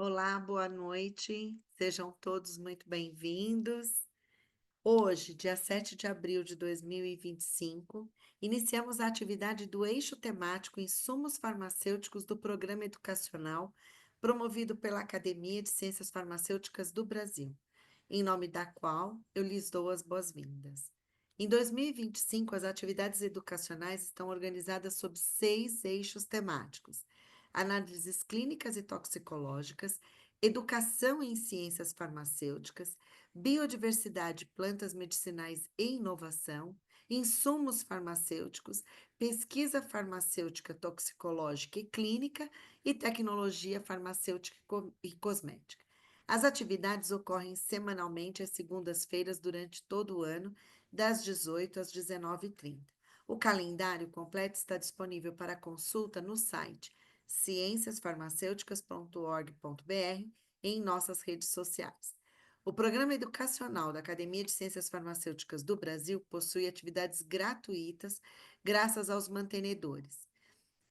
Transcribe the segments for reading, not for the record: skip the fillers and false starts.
Olá, boa noite. Sejam todos muito bem-vindos. Hoje, dia 7 de abril de 2025, iniciamos a atividade do eixo temático Insumos Farmacêuticos do Programa Educacional, promovido pela Academia de Ciências Farmacêuticas do Brasil, em nome da qual eu lhes dou as boas-vindas. Em 2025, as atividades educacionais estão organizadas sob 6 eixos temáticos: análises clínicas e toxicológicas, educação em ciências farmacêuticas, biodiversidade, plantas medicinais e inovação, insumos farmacêuticos, pesquisa farmacêutica, toxicológica e clínica e tecnologia farmacêutica e cosmética. As atividades ocorrem semanalmente às segundas-feiras durante todo o ano, das 18 às 19h30. O calendário completo está disponível para consulta no site cienciasfarmacêuticas.org.br e em nossas redes sociais. O Programa Educacional da Academia de Ciências Farmacêuticas do Brasil possui atividades gratuitas graças aos mantenedores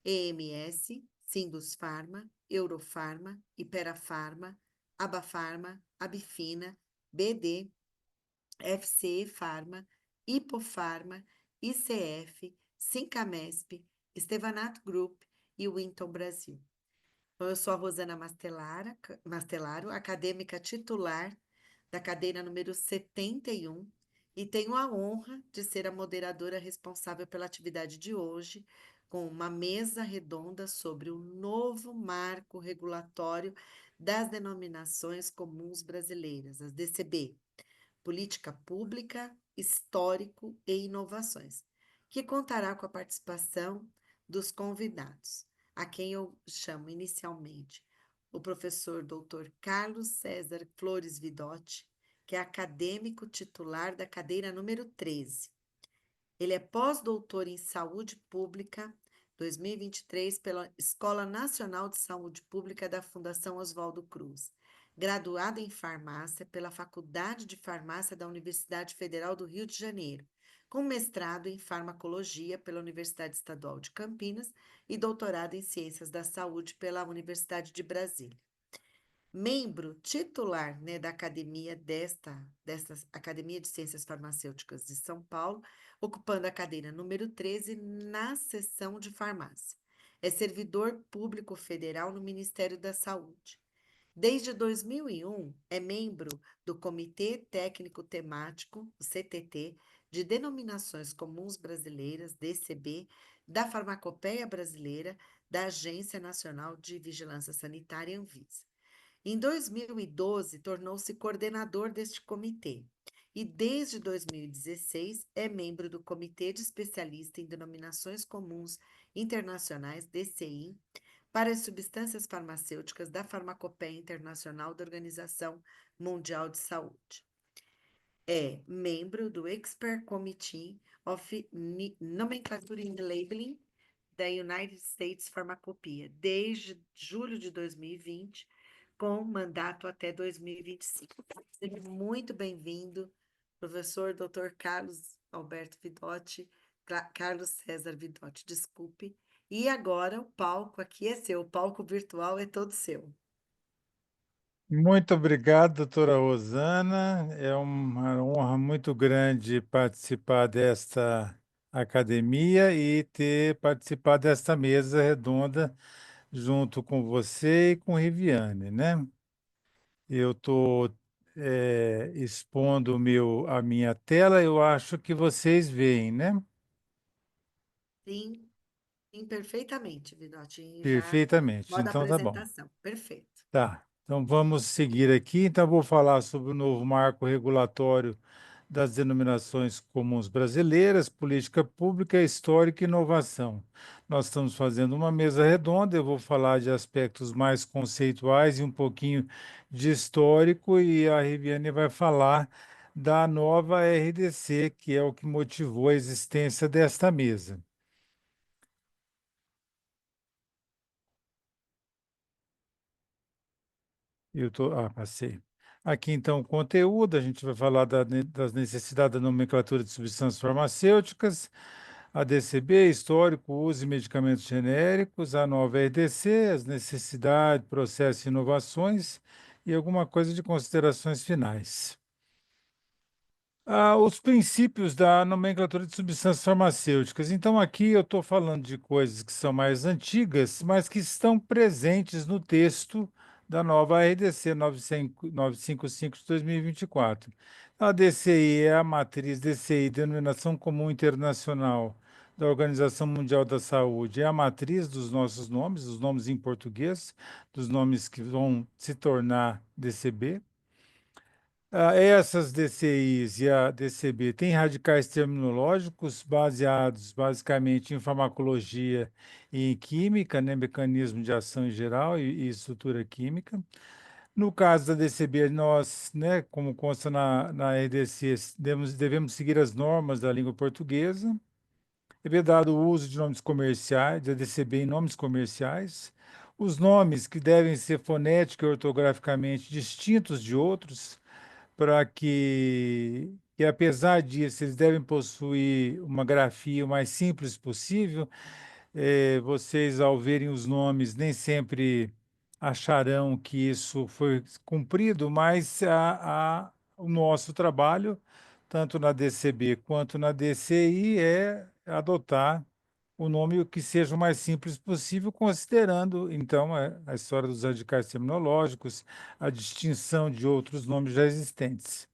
EMS, Sindusfarma, Eurofarma, Iperafarma, Abafarma, Abifina, BD, FCE Farma, Hipofarma, ICF, Sincamesp, Estevanato Group e Winton Brasil. Eu sou a Rosana Mastelaro, acadêmica titular da cadeira número 71, e tenho a honra de ser a moderadora responsável pela atividade de hoje, com uma mesa redonda sobre o novo marco regulatório das denominações comuns brasileiras, as DCB, Política Pública, Histórico e Inovações, que contará com a participação dos convidados, a quem eu chamo inicialmente o professor Dr. Carlos César Flores Vidotti, que é acadêmico titular da cadeira número 13. Ele é pós-doutor em Saúde Pública 2023 pela Escola Nacional de Saúde Pública da Fundação Oswaldo Cruz, graduado em farmácia pela Faculdade de Farmácia da Universidade Federal do Rio de Janeiro, com mestrado em farmacologia pela Universidade Estadual de Campinas e doutorado em ciências da saúde pela Universidade de Brasília. Membro titular, né, da academia desta Academia de Ciências Farmacêuticas de São Paulo, ocupando a cadeira número 13 na seção de farmácia. É servidor público federal no Ministério da Saúde. Desde 2001, é membro do Comitê Técnico Temático, o CTT, de Denominações Comuns Brasileiras, DCB, da Farmacopeia Brasileira, da Agência Nacional de Vigilância Sanitária, Anvisa. Em 2012, tornou-se coordenador deste comitê e, desde 2016, é membro do Comitê de Especialista em Denominações Comuns Internacionais, DCI, para as substâncias farmacêuticas da Farmacopeia Internacional da Organização Mundial de Saúde. É membro do Expert Committee of Nomenclature and Labeling da United States Pharmacopeia, desde julho de 2020, com mandato até 2025. Seja muito bem-vindo, professor Dr. Carlos Alberto Vidotti, Carlos César Vidotti, desculpe. E agora o palco aqui é seu, o palco virtual é todo seu. Muito obrigado, doutora Rosana. É uma honra muito grande participar desta academia e ter participado desta mesa redonda junto com você e com Riviane, né? Eu estou expondo a minha tela, eu acho que vocês veem, né? Sim, sim, perfeitamente, Vidotti. Já Perfeitamente. modo Então tá bom. apresentação, perfeito. Tá. Então vamos seguir aqui. Então eu vou falar sobre o novo marco regulatório das denominações comuns brasileiras, política pública, histórica e inovação. Nós estamos fazendo uma mesa redonda, eu vou falar de aspectos mais conceituais e um pouquinho de histórico, e a Riviane vai falar da nova RDC, que é o que motivou a existência desta mesa. Passei. Aqui, então, o conteúdo, a gente vai falar das necessidades da nomenclatura de substâncias farmacêuticas, A DCB, histórico, uso de medicamentos genéricos, a nova RDC, as necessidades, processos e inovações, e alguma coisa de considerações finais. Os princípios da nomenclatura de substâncias farmacêuticas. Então, aqui eu estou falando de coisas que são mais antigas, mas que estão presentes no texto da nova RDC 955 de 2024. A DCI é a matriz DCI, Denominação Comum Internacional da Organização Mundial da Saúde, é a matriz dos nossos nomes, os nomes em português, dos nomes que vão se tornar DCB. Essas DCIs e a DCB têm radicais terminológicos baseados basicamente em farmacologia e em química, né, mecanismo de ação em geral e estrutura química. No caso da DCB, nós, né, como consta na RDC, devemos seguir as normas da língua portuguesa, é vedado o uso de nomes comerciais, da DCB em nomes comerciais, os nomes que devem ser fonética e ortograficamente distintos de outros, para que, apesar disso, eles devem possuir uma grafia o mais simples possível. Vocês, ao verem os nomes, nem sempre acharão que isso foi cumprido, mas o nosso trabalho, tanto na DCB quanto na DCI, é adotar o nome que seja o mais simples possível, considerando, então, a história dos radicais terminológicos, a distinção de outros nomes já existentes.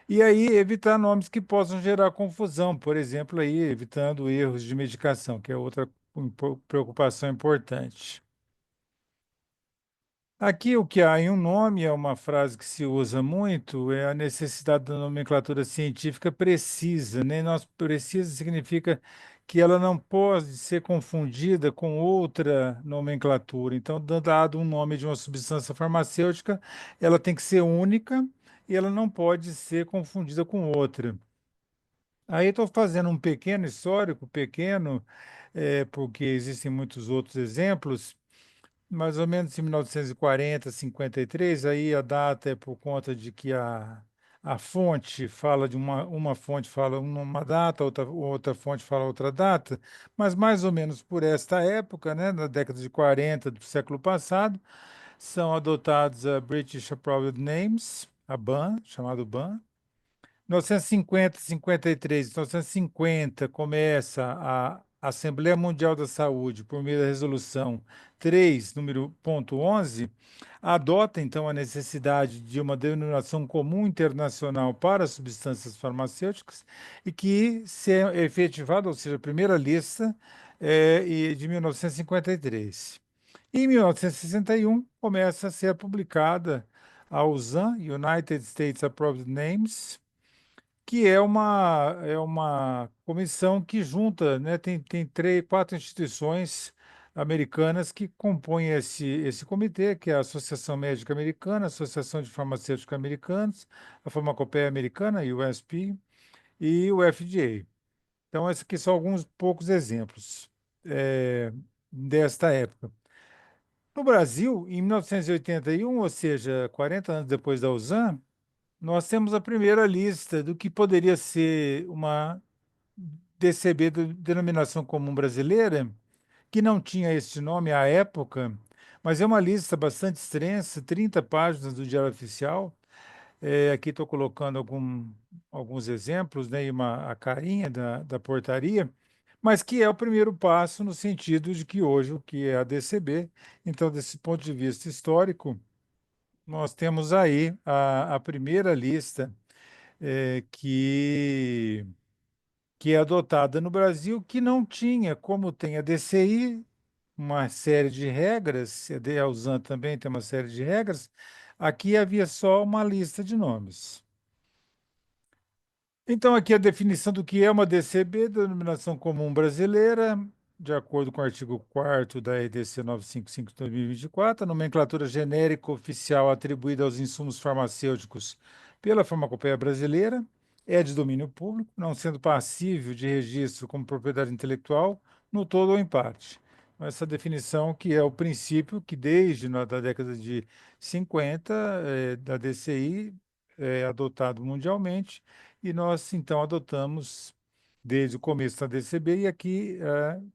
E aí, evitar nomes que possam gerar confusão, por exemplo, aí, evitando erros de medicação, que é outra preocupação importante. Aqui o que há em um nome é uma frase que se usa muito, é a necessidade da nomenclatura científica precisa, né? Precisa significa que ela não pode ser confundida com outra nomenclatura. Então, dado um nome de uma substância farmacêutica, ela tem que ser única e ela não pode ser confundida com outra. Aí estou fazendo um pequeno histórico, pequeno, porque existem muitos outros exemplos. Mais ou menos em 1940, 53, aí a data é por conta de que a fonte fala de uma fonte fala uma data, outra fonte fala outra data, mas mais ou menos por esta época, né, na década de 40 do século passado, são adotados a British Approved Names, a BAN, chamado BAN. 1950, 53, 1950 começa a Assembleia Mundial da Saúde, por meio da resolução 3, número ponto 11, adota então a necessidade de uma denominação comum internacional para substâncias farmacêuticas e que seja efetivada, ou seja, a primeira lista de 1953. Em 1961, começa a ser publicada a USAN, United States Approved Names, que é uma comissão que junta, né, tem três, quatro instituições americanas que compõem esse comitê, que é a Associação Médica Americana, a Associação de Farmacêuticos Americanos, a Farmacopeia Americana, USP, e o FDA. Então, esses aqui são alguns poucos exemplos desta época. No Brasil, em 1981, ou seja, 40 anos depois da USAN, nós temos a primeira lista do que poderia ser uma DCB, Denominação Comum Brasileira, que não tinha este nome à época, mas é uma lista bastante extensa, 30 páginas do Diário Oficial. Aqui estou colocando alguns exemplos, né, e a carinha da portaria, mas que é o primeiro passo no sentido de que hoje o que é a DCB, então, desse ponto de vista histórico, nós temos aí a primeira lista que é adotada no Brasil, que não tinha, como tem a DCI, uma série de regras, a USAN também tem uma série de regras, aqui havia só uma lista de nomes. Então, aqui a definição do que é uma DCB, Denominação Comum Brasileira, de acordo com o artigo 4º da EDC 955 de 2024, a nomenclatura genérica oficial atribuída aos insumos farmacêuticos pela Farmacopeia Brasileira é de domínio público, não sendo passível de registro como propriedade intelectual, no todo ou em parte. Essa definição que é o princípio que desde da década de 50, da DCI, é adotado mundialmente, e nós, então, adotamos desde o começo da DCB, e aqui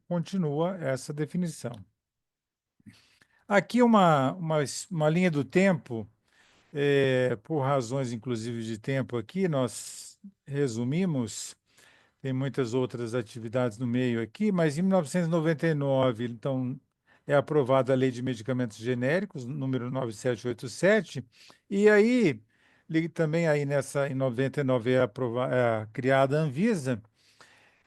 continua essa definição. Aqui uma linha do tempo, por razões inclusive de tempo aqui, nós resumimos, tem muitas outras atividades no meio aqui, mas em 1999, então, é aprovada a Lei de Medicamentos Genéricos, número 9787, e aí, também aí em 99 é criada a Anvisa,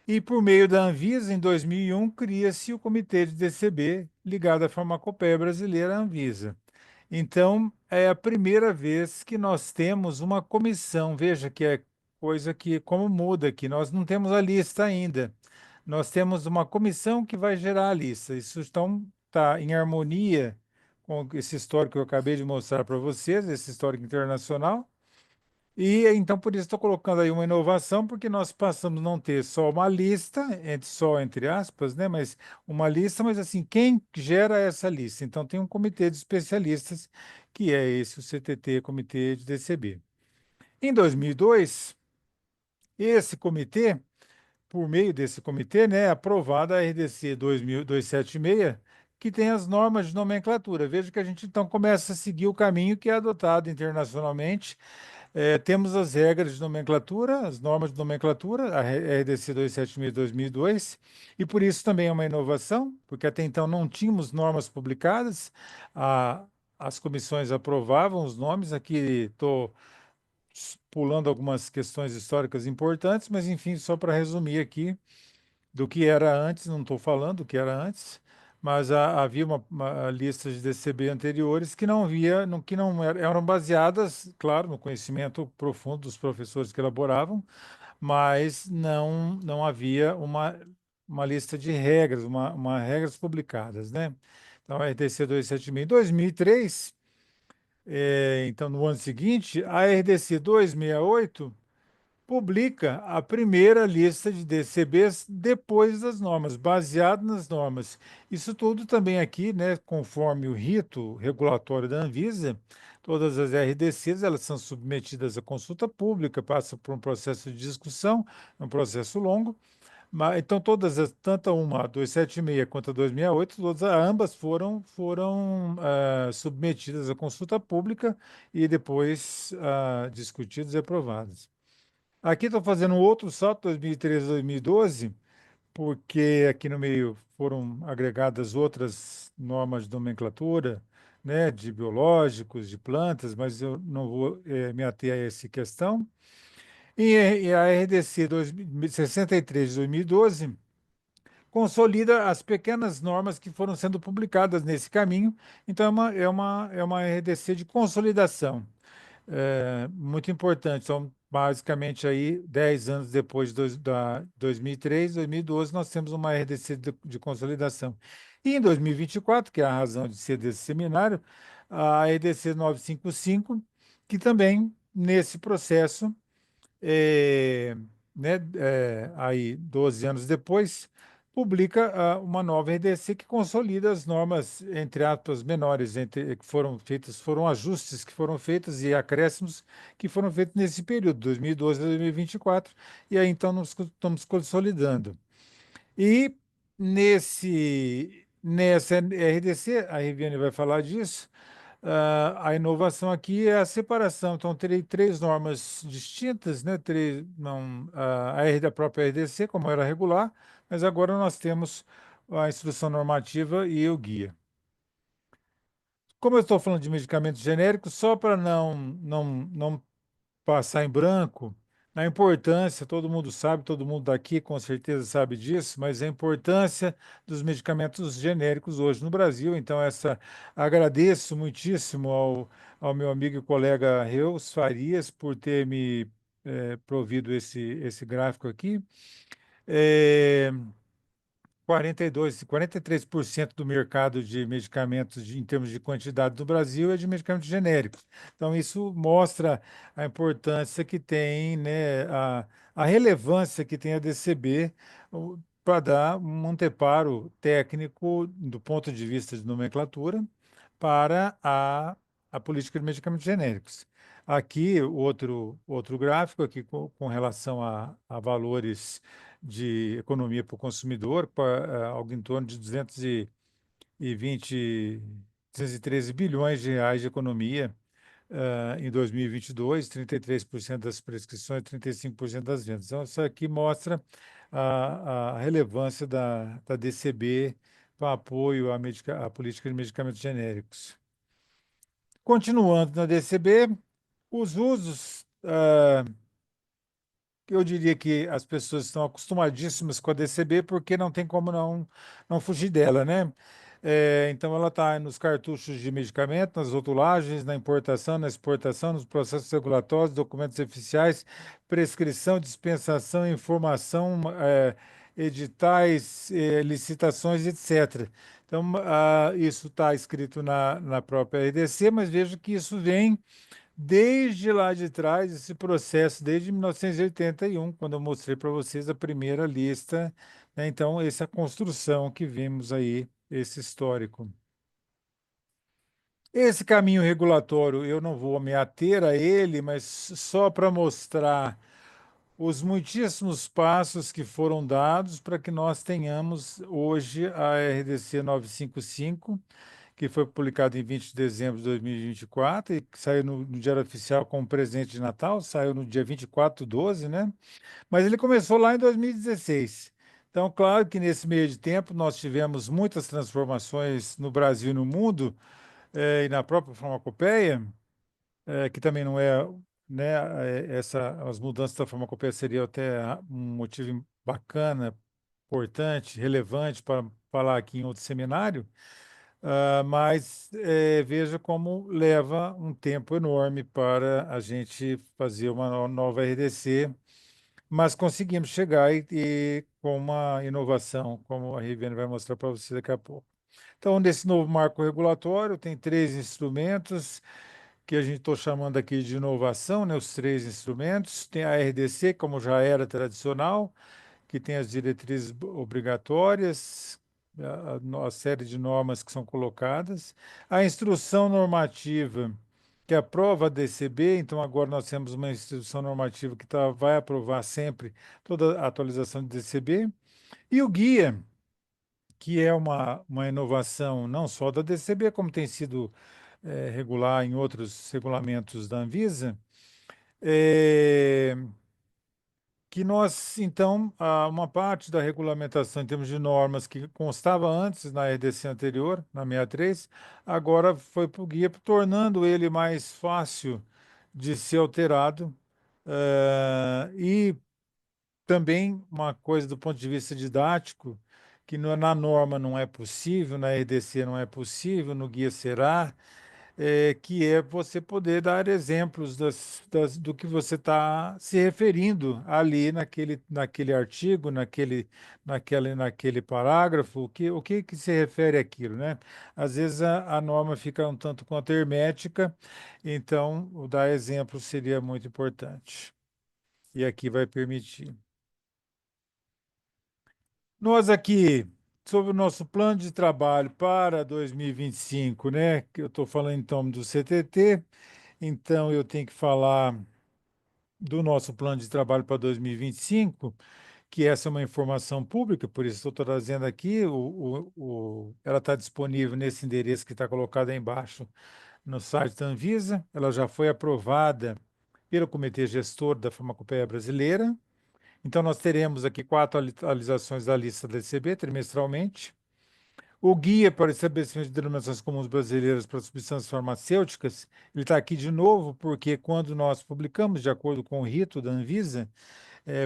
e por meio da Anvisa, em 2001, cria-se o Comitê de DCB, ligado à Farmacopeia Brasileira, Anvisa. Então, é a primeira vez que nós temos uma comissão. Veja que é coisa que, como muda aqui, nós não temos a lista ainda. Nós temos uma comissão que vai gerar a lista. Isso está em harmonia com esse histórico que eu acabei de mostrar para vocês, esse histórico internacional. E então, por isso, estou colocando aí uma inovação, porque nós passamos a não ter só uma lista, só entre aspas, né? Mas uma lista, mas assim, quem gera essa lista? Então, tem um comitê de especialistas, que é esse, o CTT, Comitê de DCB. Em 2002, esse comitê, por meio desse comitê, né, aprovada a RDC 2276, que tem as normas de nomenclatura. Veja que a gente então começa a seguir o caminho que é adotado internacionalmente. Temos as regras de nomenclatura, as normas de nomenclatura, a RDC 276/2002, e por isso também é uma inovação, porque até então não tínhamos normas publicadas, as comissões aprovavam os nomes, aqui estou pulando algumas questões históricas importantes, mas enfim, só para resumir aqui do que era antes, não estou falando do que era antes, mas havia uma lista de DCB anteriores que não havia, que não eram baseadas, claro, no conhecimento profundo dos professores que elaboravam, mas não havia uma lista de regras, uma regras publicadas, né? Então, a RDC 276. Em 2003, então no ano seguinte, a RDC 268 publica a primeira lista de DCBs depois das normas, baseado nas normas. Isso tudo também aqui, né, conforme o rito regulatório da Anvisa, todas as RDCs elas são submetidas à consulta pública, passam por um processo de discussão, um processo longo, mas então tanto a 276 quanto a 268, ambas foram submetidas à consulta pública e depois discutidas e aprovadas. Aqui estou fazendo um outro salto, 2013 a 2012, porque aqui no meio foram agregadas outras normas de nomenclatura, né, de biológicos, de plantas, mas eu não vou me ater a essa questão. E a RDC 63 de 2012 consolida as pequenas normas que foram sendo publicadas nesse caminho, então é uma RDC de consolidação. Muito importante. São basicamente aí 10 anos depois da 2003, 2012, nós temos uma RDC de consolidação. E em 2024, que é a razão de ser desse seminário, a RDC 955, que também nesse processo né, aí 12 anos depois, publica uma nova RDC que consolida as normas, entre aspas, menores, que foram feitas, foram ajustes que foram feitos e acréscimos que foram feitos nesse período, 2012 a 2024, e aí então nós estamos consolidando. E nessa RDC, a Riviane vai falar disso, a inovação aqui é a separação. Então, terei três normas distintas, né? Não, da própria RDC, como era regular, mas agora nós temos a instrução normativa e o guia. Como eu estou falando de medicamentos genéricos, só para não passar em branco, a importância, todo mundo sabe, todo mundo daqui com certeza sabe disso, mas a importância dos medicamentos genéricos hoje no Brasil. Então, agradeço muitíssimo ao meu amigo e colega Reus Farias por ter me provido esse gráfico aqui. É, 43% do mercado de medicamentos em termos de quantidade do Brasil é de medicamentos genéricos. Então, isso mostra a importância que tem, né, a relevância que tem a DCB para dar um anteparo técnico do ponto de vista de nomenclatura para a política de medicamentos genéricos. Aqui, outro gráfico aqui com relação a valores de economia para o consumidor, algo em torno de 220, 213 bilhões de reais de economia em 2022, 33% das prescrições, 35% das vendas. Então, isso aqui mostra a relevância da DCB para apoio à política de medicamentos genéricos. Continuando na DCB, os usos, eu diria que as pessoas estão acostumadíssimas com a DCB porque não tem como não fugir dela, né? Então, ela está nos cartuchos de medicamento, nas rotulagens, na importação, na exportação, nos processos regulatórios, documentos oficiais, prescrição, dispensação, informação, editais, licitações, etc. Então, isso está escrito na própria RDC, mas vejo que isso vem desde lá de trás, esse processo, desde 1981, quando eu mostrei para vocês a primeira lista, né? Então, essa construção que vimos aí, esse histórico. Esse caminho regulatório, eu não vou me ater a ele, mas só para mostrar os muitíssimos passos que foram dados para que nós tenhamos hoje a RDC 955, que foi publicado em 20 de dezembro de 2024 e que saiu no Diário Oficial como presente de Natal, saiu no dia 24/12, né? Mas ele começou lá em 2016. Então, claro que nesse meio de tempo nós tivemos muitas transformações no Brasil e no mundo, e na própria farmacopeia, que também não é, né, as mudanças da farmacopeia seriam até um motivo bacana, importante, relevante para falar aqui em outro seminário. Mas veja como leva um tempo enorme para a gente fazer uma nova RDC, mas conseguimos chegar com uma inovação, como a Riviane vai mostrar para você daqui a pouco. Então, nesse novo marco regulatório, tem três instrumentos que a gente estou chamando aqui de inovação, né? Os três instrumentos. Tem a RDC, como já era tradicional, que tem as diretrizes obrigatórias, a série de normas que são colocadas, a instrução normativa que aprova a DCB, então agora nós temos uma instrução normativa que vai aprovar sempre toda a atualização de DCB, e o guia, que é uma inovação não só da DCB, como tem sido regular em outros regulamentos da Anvisa, é, que nós, então, uma parte da regulamentação em termos de normas que constava antes na RDC anterior, na 63, agora foi para o guia, tornando ele mais fácil de ser alterado. E também uma coisa do ponto de vista didático, que na norma não é possível, na RDC não é possível, no guia será, que é você poder dar exemplos do que você está se referindo ali naquele artigo, naquele parágrafo, o que se refere àquilo, né? Às vezes a norma fica um tanto quanto hermética, então o dar exemplo seria muito importante. E aqui vai permitir. Nós aqui, sobre o nosso plano de trabalho para 2025, né? Que eu estou falando então do CTT, então eu tenho que falar do nosso plano de trabalho para 2025, que essa é uma informação pública, por isso estou trazendo aqui, ela está disponível nesse endereço que está colocado aí embaixo no site da Anvisa, ela já foi aprovada pelo Comitê Gestor da Farmacopeia Brasileira, então nós teremos aqui 4 atualizações da lista da DCB trimestralmente. O guia para o estabelecimento de denominações comuns brasileiras para substâncias farmacêuticas, ele está aqui de novo, porque quando nós publicamos, de acordo com o rito da Anvisa,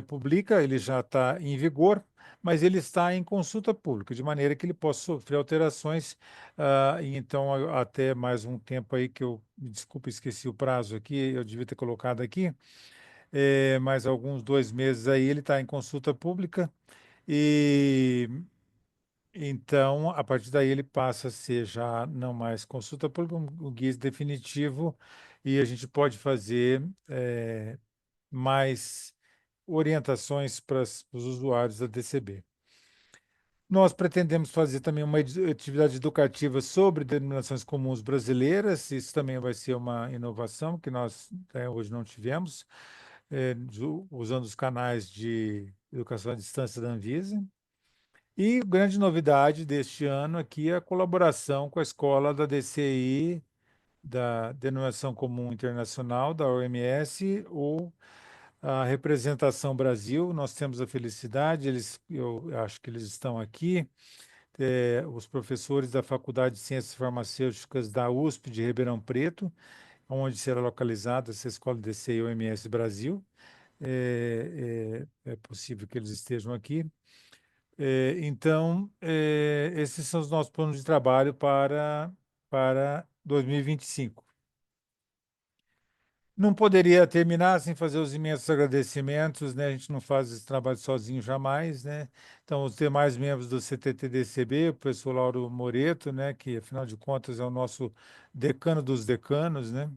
publica, ele já está em vigor, mas ele está em consulta pública, de maneira que ele possa sofrer alterações, e então até mais um tempo aí que me desculpe, esqueci o prazo aqui, eu devia ter colocado aqui, mais alguns 2 meses aí ele está em consulta pública, e então, a partir daí ele passa a ser já não mais consulta pública, um guia definitivo, e a gente pode fazer mais orientações para os usuários da DCB. Nós pretendemos fazer também uma atividade educativa sobre denominações comuns brasileiras, isso também vai ser uma inovação que nós hoje não tivemos. usando os canais de educação à distância da Anvisa. E grande novidade deste ano aqui é a colaboração com a escola da DCI, da Denominação Comum Internacional, da OMS, ou a representação Brasil. Nós temos a felicidade, eu acho que eles estão aqui, os professores da Faculdade de Ciências Farmacêuticas da USP de Ribeirão Preto, onde será localizada essa escola DCI OMS Brasil. É possível que eles estejam aqui. Então, esses são os nossos planos de trabalho para 2025. Não poderia terminar sem fazer os imensos agradecimentos, né? A gente não faz esse trabalho sozinho jamais, né? Então, os demais membros do CTT-DCB, o professor Lauro Moreto, né? Que, afinal de contas, é o nosso decano dos decanos, né?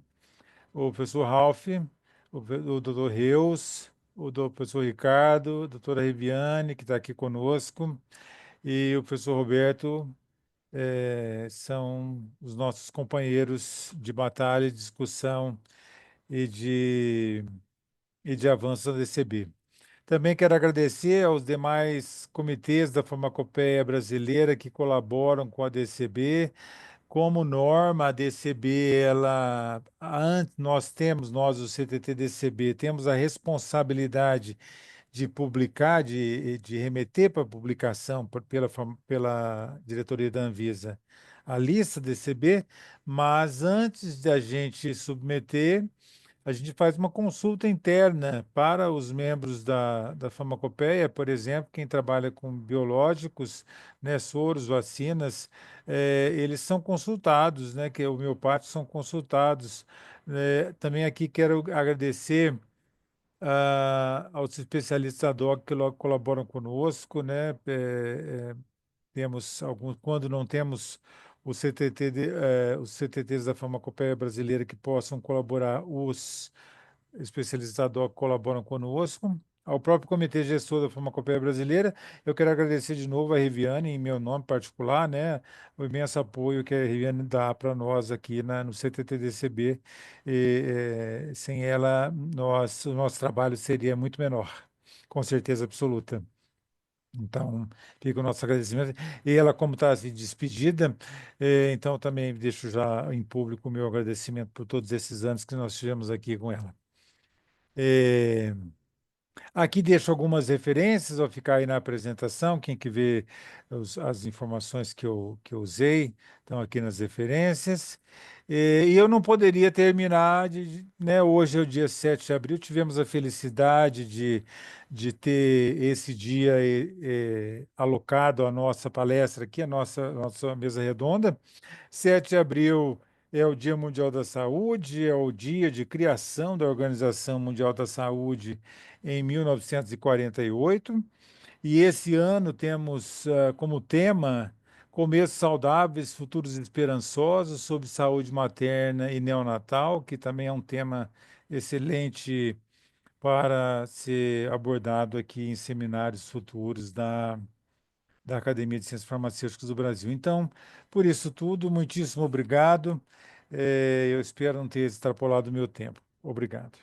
O professor Ralph, o doutor Reus, professor Ricardo, a doutora Riviane, que está aqui conosco, e o professor Roberto, são os nossos companheiros de batalha, de discussão e de avanço da DCB. Também quero agradecer aos demais comitês da farmacopeia brasileira que colaboram com a DCB. Como norma, a DCB, nós, o CTT-DCB, temos a responsabilidade de publicar, de remeter para publicação pela diretoria da Anvisa a lista DCB, mas antes de a gente submeter, a gente faz uma consulta interna para os membros da farmacopeia, por exemplo, quem trabalha com biológicos, né, soros, vacinas, eles são consultados, né, que homeopáticos são consultados. Também aqui quero agradecer aos especialistas da DOC que logo colaboram conosco, né? Temos alguns, quando não temos os CTTs da farmacopeia brasileira que possam colaborar, os especialistas da DOC colaboram conosco. Ao próprio Comitê Gestor da Farmacopeia Brasileira, eu quero agradecer de novo a Riviane, em meu nome particular, né, o imenso apoio que a Riviane dá para nós aqui no CTT-DCB. Sem ela, o nosso trabalho seria muito menor, com certeza absoluta. Então, fica o nosso agradecimento. E ela, como está se despedida, então também deixo já em público o meu agradecimento por todos esses anos que nós tivemos aqui com ela. É, Aqui deixo algumas referências, ao ficar aí na apresentação, quem que vê as informações que eu usei, estão aqui nas referências. E eu não poderia terminar, né, hoje é o dia 7 de abril, tivemos a felicidade de ter esse dia alocado à nossa palestra aqui, a nossa mesa redonda. 7 de abril é o Dia Mundial da Saúde, é o dia de criação da Organização Mundial da Saúde em 1948. E esse ano temos como tema Começos Saudáveis, Futuros Esperançosos sobre Saúde Materna e Neonatal, que também é um tema excelente para ser abordado aqui em seminários futuros da Academia de Ciências Farmacêuticas do Brasil. Então, por isso tudo, muitíssimo obrigado. Eu espero não ter extrapolado o meu tempo. Obrigado.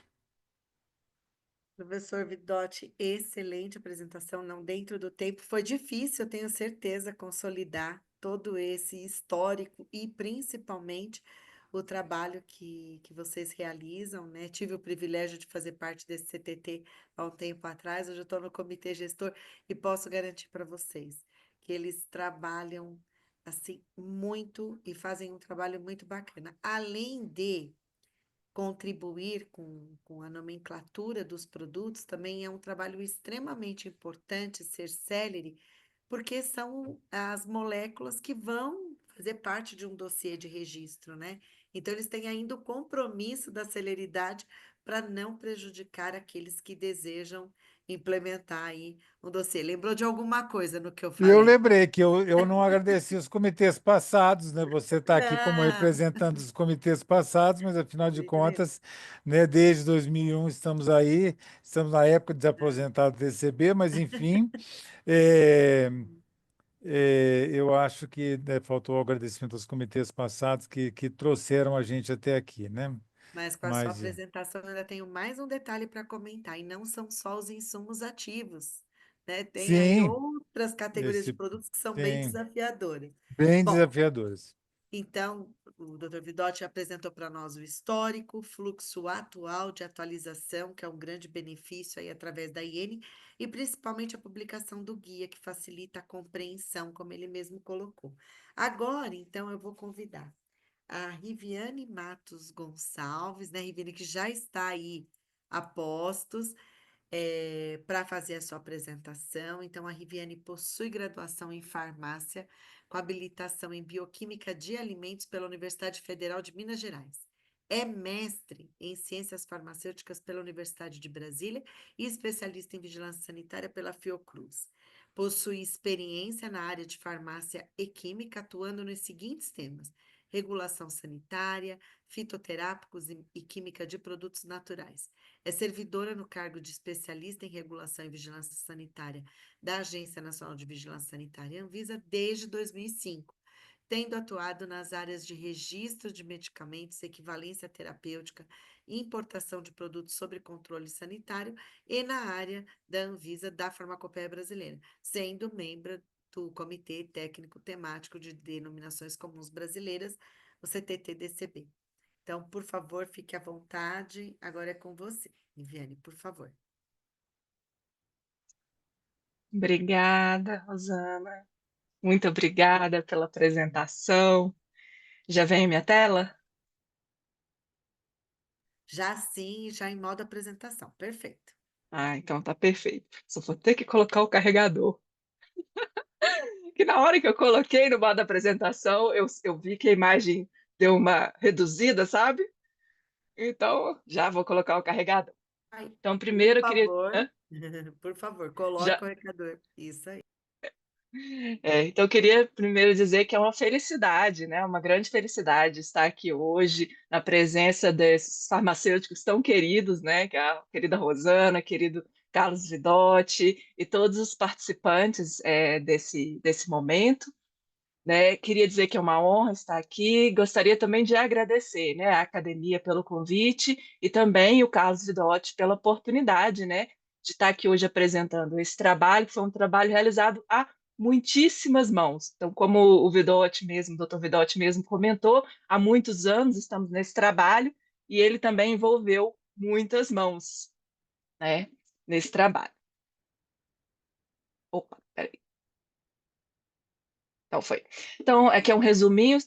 Professor Vidotti, excelente apresentação, não dentro do tempo. Foi difícil, eu tenho certeza, consolidar todo esse histórico e principalmente o trabalho que vocês realizam, né? Tive o privilégio de fazer parte desse CTT há um tempo atrás, hoje eu estou no comitê gestor e posso garantir para vocês que eles trabalham assim muito e fazem um trabalho muito bacana. Além de contribuir com a nomenclatura dos produtos também é um trabalho extremamente importante, ser célere, porque são as moléculas que vão fazer parte de um dossiê de registro, né? Então, eles têm ainda o compromisso da celeridade para não prejudicar aqueles que desejam implementar aí um dossiê. Lembrou de alguma coisa no que eu E eu falei? lembrei que eu não agradeci os comitês passados, né? Você está aqui como Não, representante dos comitês passados, mas afinal de de jeito nenhum. contas, né, desde 2001 estamos aí, estamos na época de aposentado do TCB, mas enfim, é, eu acho que, né, faltou o agradecimento aos comitês passados que trouxeram a gente até aqui, né? Mas com a sua Mas apresentação, eu ainda tenho mais um detalhe para comentar, e não são só os insumos ativos, né? Tem aí sim, outras categorias de esse produtos que são bem tem desafiadoras. bem Bom, desafiadores. então, o Dr. Vidotti apresentou para nós o histórico, fluxo atual de atualização, que é um grande benefício aí através da IN, e principalmente a publicação do guia, que facilita a compreensão, como ele mesmo colocou. Agora, então, eu vou convidar a Riviane Matos Gonçalves, né, Riviane, que já está aí a postos, para fazer a sua apresentação. Então, a Riviane possui graduação em farmácia, com habilitação em bioquímica de alimentos pela Universidade Federal de Minas Gerais. É mestre em ciências farmacêuticas pela Universidade de Brasília e especialista em vigilância sanitária pela Fiocruz. Possui experiência na área de farmácia e química, atuando nos seguintes temas: regulação sanitária, fitoterápicos e química de produtos naturais. É servidora no cargo de especialista em regulação e vigilância sanitária da Agência Nacional de Vigilância Sanitária, Anvisa, desde 2005, tendo atuado nas áreas de registro de medicamentos, equivalência terapêutica, importação de produtos sob controle sanitário e na área da Anvisa da farmacopeia brasileira, sendo membro do Comitê Técnico Temático de Denominações Comuns Brasileiras, o CTT-DCB. Então, por favor, fique à vontade. Agora é com você, Viviane, por favor. Obrigada, Rosana. Muito obrigada pela apresentação. Já vem minha tela? Já sim, já em modo apresentação. Perfeito. Ah, então tá perfeito. Só vou ter que colocar o carregador. Que na hora que eu coloquei no modo apresentação, eu vi que a imagem deu uma reduzida, sabe? Então, já vou colocar o carregador. Ai, Então, por primeiro eu queria. favor, Hã? por favor, coloque Já, o recador. Isso aí. então, eu queria primeiro dizer que é uma felicidade, né? Uma grande felicidade estar aqui hoje na presença desses farmacêuticos tão queridos, né? Que é a querida Rosana, querido Carlos Vidotti e todos os participantes desse momento, né? Queria dizer que é uma honra estar aqui. Gostaria também de agradecer, né, a academia pelo convite e também o Carlos Vidotti pela oportunidade, né, de estar aqui hoje apresentando esse trabalho, que foi um trabalho realizado a muitíssimas mãos. Então, como o Vidotti mesmo, o Dr. Vidotti mesmo comentou, há muitos anos estamos nesse trabalho e ele também envolveu muitas mãos, né, nesse trabalho. Opa, peraí. Então foi. Então, aqui é um resuminho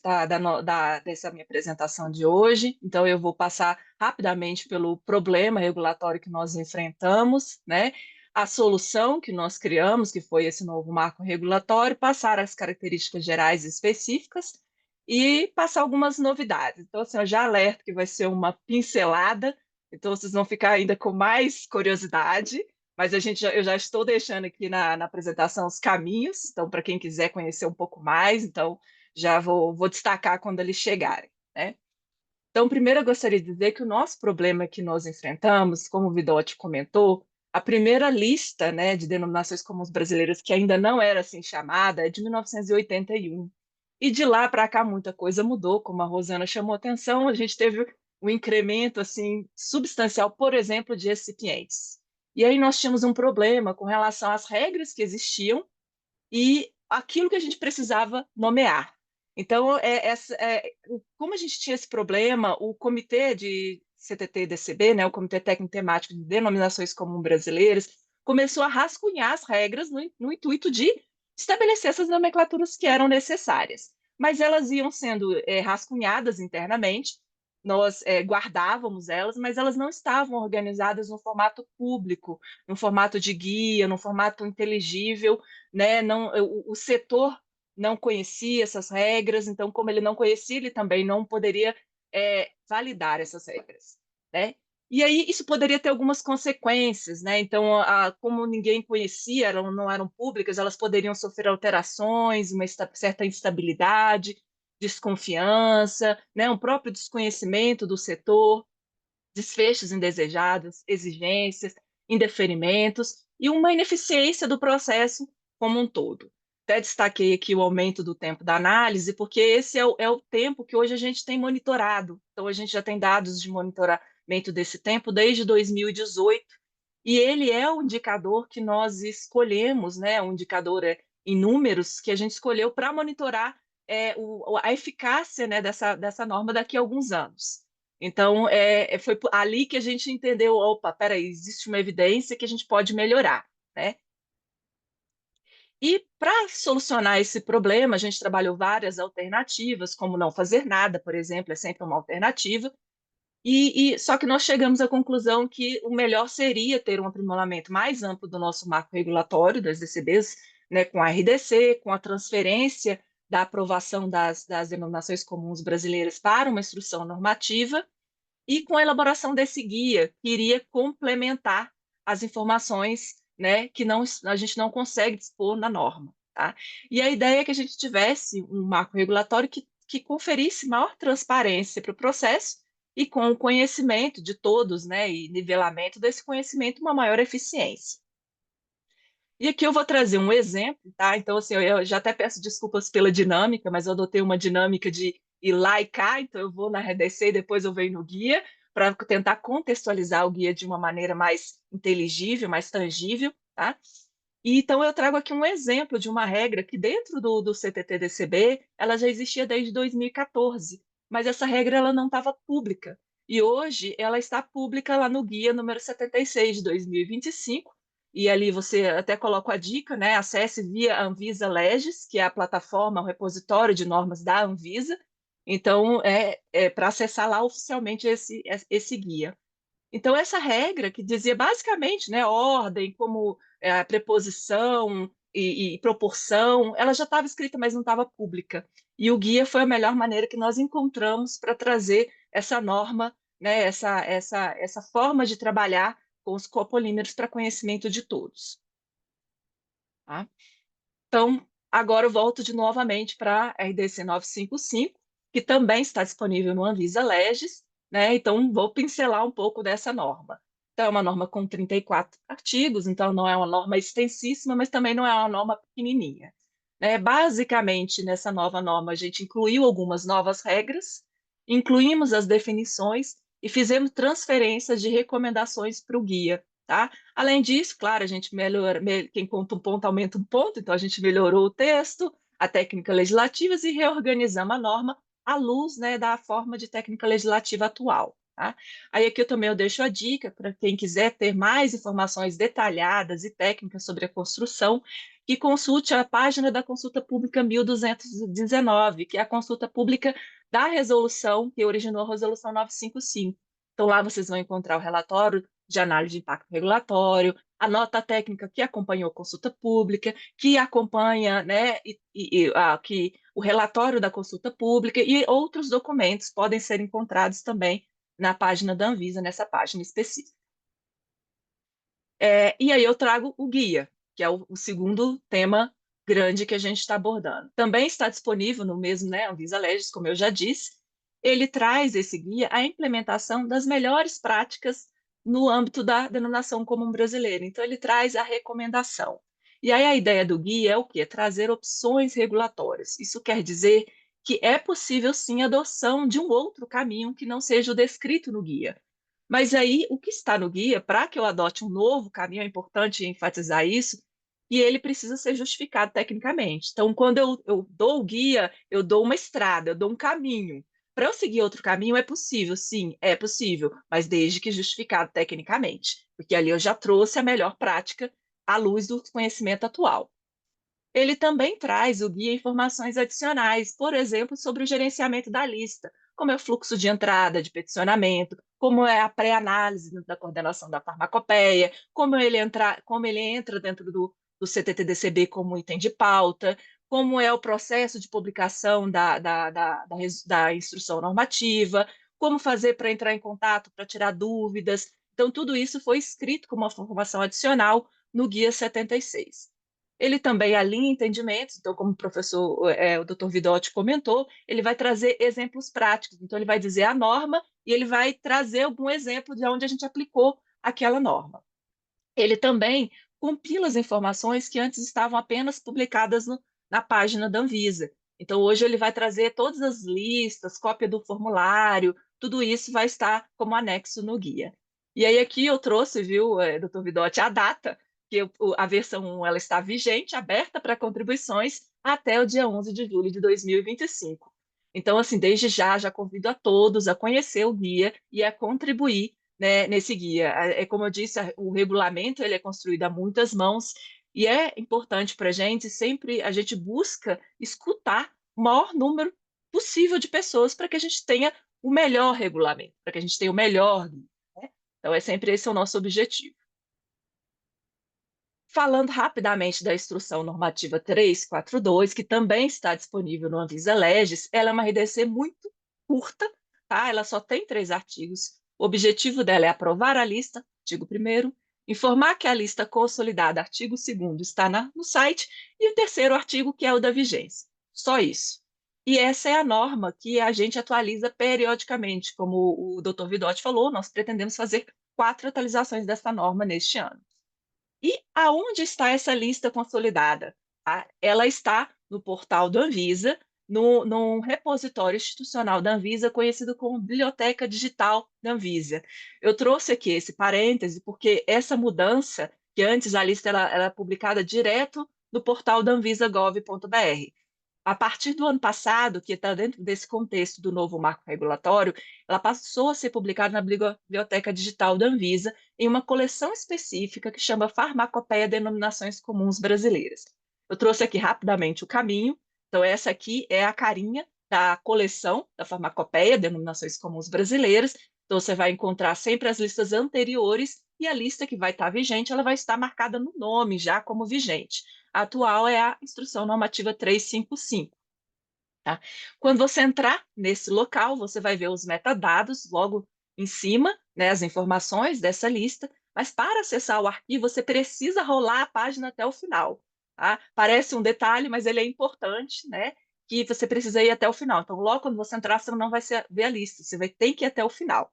dessa minha apresentação de hoje. Então, eu vou passar rapidamente pelo problema regulatório que nós enfrentamos, né? A solução que nós criamos, que foi esse novo marco regulatório, passar as características gerais e específicas e passar algumas novidades. Então, assim, eu já alerto que vai ser uma pincelada, então vocês vão ficar ainda com mais curiosidade, mas eu já estou deixando aqui na apresentação os caminhos, então, para quem quiser conhecer um pouco mais, então já vou destacar quando eles chegarem, né? Então, primeiro eu gostaria de dizer que o nosso problema que nós enfrentamos, como o Vidotti comentou, a primeira lista, né, de denominações comuns brasileiras que ainda não era assim chamada é de 1981. E de lá para cá muita coisa mudou, como a Rosana chamou atenção, a gente teve um incremento assim substancial, por exemplo, de recipientes. E aí nós tínhamos um problema com relação às regras que existiam e aquilo que a gente precisava nomear. Então, como a gente tinha esse problema, o comitê de CTT-DCB, né, o Comitê Técnico Temático de Denominações Comuns Brasileiras, começou a rascunhar as regras no intuito de estabelecer essas nomenclaturas que eram necessárias. Mas elas iam sendo rascunhadas internamente, nós guardávamos elas, mas elas não estavam organizadas no formato público, no formato de guia, no formato inteligível, né? Não, o setor não conhecia essas regras, então, como ele não conhecia, ele também não poderia validar essas regras, né? E aí isso poderia ter algumas consequências, né? Então, como ninguém conhecia, não eram públicas, elas poderiam sofrer alterações, uma certa instabilidade, desconfiança, né? Um próprio desconhecimento do setor, desfechos indesejados, exigências, indeferimentos e uma ineficiência do processo como um todo. até destaquei aqui o aumento do tempo da análise, porque esse é o tempo que hoje a gente tem monitorado. Então, a gente já tem dados de monitoramento desse tempo desde 2018, e ele é o indicador que nós escolhemos, né? Um indicador em números que a gente escolheu para monitorar a eficácia, né, dessa norma daqui a alguns anos. Então, foi ali que a gente entendeu, opa, peraí, existe uma evidência que a gente pode melhorar, né? E para solucionar esse problema, a gente trabalhou várias alternativas, como não fazer nada, por exemplo, é sempre uma alternativa. Só que nós chegamos à conclusão que o melhor seria ter um aprimoramento mais amplo do nosso marco regulatório das DCBs, né, com a RDC, com a transferência da aprovação das denominações comuns brasileiras para uma instrução normativa e com a elaboração desse guia, que iria complementar as informações, né, que a gente não consegue dispor na norma. Tá? E a ideia é que a gente tivesse um marco regulatório que conferisse maior transparência para o processo e com o conhecimento de todos, né, e nivelamento desse conhecimento, uma maior eficiência. E aqui eu vou trazer um exemplo, tá? Então, assim, eu já até peço desculpas pela dinâmica, mas eu adotei uma dinâmica de ir lá e cá, então eu vou na RDC e depois eu venho no guia, para tentar contextualizar o guia de uma maneira mais inteligível, mais tangível, tá? E então eu trago aqui um exemplo de uma regra que dentro do CTT-DCB, ela já existia desde 2014, mas essa regra ela não estava pública. E hoje ela está pública lá no guia número 76 de 2025, e ali você até coloca a dica, né? Acesse via Anvisa Legis, que é a plataforma, o repositório de normas da Anvisa. Então, para acessar lá oficialmente esse guia. Então, essa regra que dizia basicamente, né, ordem, como preposição e proporção, ela já estava escrita, mas não estava pública. E o guia foi a melhor maneira que nós encontramos para trazer essa norma, né, essa forma de trabalhar com os copolímeros para conhecimento de todos. Tá? Então, agora eu volto novamente para a RDC 955, que também está disponível no Anvisa Legis, né? Então, vou pincelar um pouco dessa norma. Então, é uma norma com 34 artigos, então não é uma norma extensíssima, mas também não é uma norma pequenininha. Né? Basicamente, nessa nova norma, a gente incluiu algumas novas regras, incluímos as definições e fizemos transferências de recomendações para o guia. Tá? Além disso, claro, a gente melhora, quem conta um ponto aumenta um ponto, então a gente melhorou o texto, a técnica legislativa e reorganizamos a norma à luz, né, da forma de técnica legislativa atual. Tá? Aí aqui eu deixo a dica para quem quiser ter mais informações detalhadas e técnicas sobre a construção, que consulte a página da Consulta Pública 1219, que é a consulta pública da resolução que originou a Resolução 955. Então, lá vocês vão encontrar o relatório de análise de impacto regulatório, a nota técnica que acompanhou a consulta pública, que acompanha, né, que o relatório da consulta pública e outros documentos podem ser encontrados também na página da Anvisa, nessa página específica. E aí eu trago o guia, que é o segundo tema grande que a gente está abordando. Também está disponível no mesmo, né, Anvisa Legis, como eu já disse. Ele traz esse guia a implementação das melhores práticas no âmbito da denominação comum brasileira. Então, ele traz a recomendação. E aí a ideia do guia é o quê? Trazer opções regulatórias. Isso quer dizer que é possível, sim, a adoção de um outro caminho que não seja o descrito no guia. Mas aí, o que está no guia, para que eu adote um novo caminho, é importante enfatizar isso, e ele precisa ser justificado tecnicamente. Então, quando eu dou o guia, eu dou uma estrada, eu dou um caminho. Para eu seguir outro caminho, é possível, sim, é possível, mas desde que justificado tecnicamente, porque ali eu já trouxe a melhor prática à luz do conhecimento atual. Ele também traz o guia informações adicionais, por exemplo, sobre o gerenciamento da lista, como é o fluxo de entrada, de peticionamento, como é a pré-análise da coordenação da farmacopeia, como ele entra dentro do CTT-DCB como item de pauta, como é o processo de publicação da instrução normativa, como fazer para entrar em contato, para tirar dúvidas. Então, tudo isso foi escrito como uma informação adicional no Guia 76. Ele também alinha entendimentos, então, como o professor, o Dr. Vidotti comentou, ele vai trazer exemplos práticos. Então, ele vai dizer a norma e ele vai trazer algum exemplo de onde a gente aplicou aquela norma. Ele também compila as informações que antes estavam apenas publicadas na página da Anvisa. Então, hoje ele vai trazer todas as listas, cópia do formulário, tudo isso vai estar como anexo no guia. E aí aqui eu trouxe, viu, doutor Vidotti, a data, que a versão 1 ela está vigente, aberta para contribuições até o dia 11 de julho de 2025. Então, assim, desde já convido a todos a conhecer o guia e a contribuir, né, nesse guia. É como eu disse, o regulamento ele é construído a muitas mãos e é importante para a gente sempre, a gente busca escutar o maior número possível de pessoas para que a gente tenha o melhor regulamento, para que a gente tenha o melhor guia, né? Então, é sempre esse o nosso objetivo. Falando rapidamente da Instrução Normativa 342, que também está disponível no Anvisa Legis, ela é uma RDC muito curta, tá? Ela só tem 3 artigos. O objetivo dela é aprovar a lista, artigo 1º, informar que a lista consolidada, artigo 2º, está no site, e o 3º artigo, que é o da vigência. Só isso. E essa é a norma que a gente atualiza periodicamente. Como o Dr. Vidotti falou, nós pretendemos fazer 4 atualizações dessa norma neste ano. E aonde está essa lista consolidada? Tá? Ela está no portal do Anvisa, num repositório institucional da Anvisa, conhecido como Biblioteca Digital da Anvisa. Eu trouxe aqui esse parêntese, porque essa mudança, que antes a lista era publicada direto no portal da Anvisa.gov.br. A partir do ano passado, que está dentro desse contexto do novo marco regulatório, ela passou a ser publicada na Biblioteca Digital da Anvisa, em uma coleção específica que chama Farmacopeia Denominações Comuns Brasileiras. Eu trouxe aqui rapidamente o caminho. Então, essa aqui é a carinha da coleção da Farmacopeia Denominações Comuns Brasileiras. Então, você vai encontrar sempre as listas anteriores e a lista que vai estar vigente, ela vai estar marcada no nome já como vigente. A atual é a Instrução Normativa 355. Tá? Quando você entrar nesse local, você vai ver os metadados logo em cima, né, as informações dessa lista, mas para acessar o arquivo, você precisa rolar a página até o final. Tá? Parece um detalhe, mas ele é importante, né, que você precisa ir até o final. Então, logo quando você entrar, você não vai ver a lista, você vai ter que ir até o final,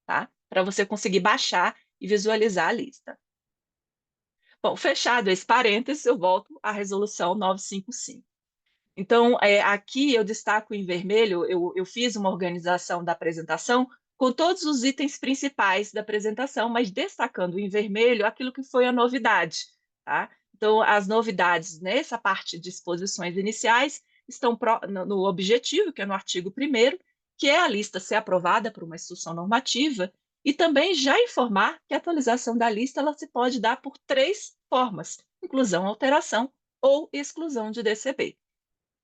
tá? Para você conseguir baixar e visualizar a lista. Bom, fechado esse parênteses, eu volto à resolução 955. Então, aqui eu destaco em vermelho, eu fiz uma organização da apresentação com todos os itens principais da apresentação, mas destacando em vermelho aquilo que foi a novidade, tá? Então, as novidades nessa parte de exposições iniciais estão no objetivo, que é no artigo 1º, que é a lista ser aprovada por uma instrução normativa, e também já informar que a atualização da lista ela se pode dar por 3 formas: inclusão, alteração ou exclusão de DCB.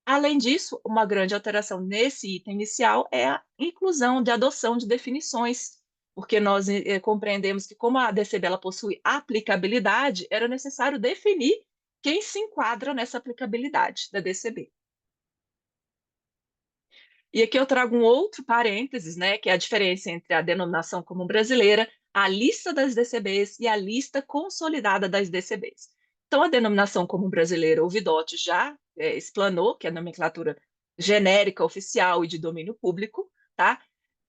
Além disso, uma grande alteração nesse item inicial é a inclusão de adoção de definições, porque nós compreendemos que, como a DCB ela possui aplicabilidade, era necessário definir quem se enquadra nessa aplicabilidade da DCB. E aqui eu trago um outro parênteses, né, que é a diferença entre a denominação comum brasileira, a lista das DCBs e a lista consolidada das DCBs. Então, a denominação comum brasileira, o Vidotti já explanou, que é a nomenclatura genérica, oficial e de domínio público, tá?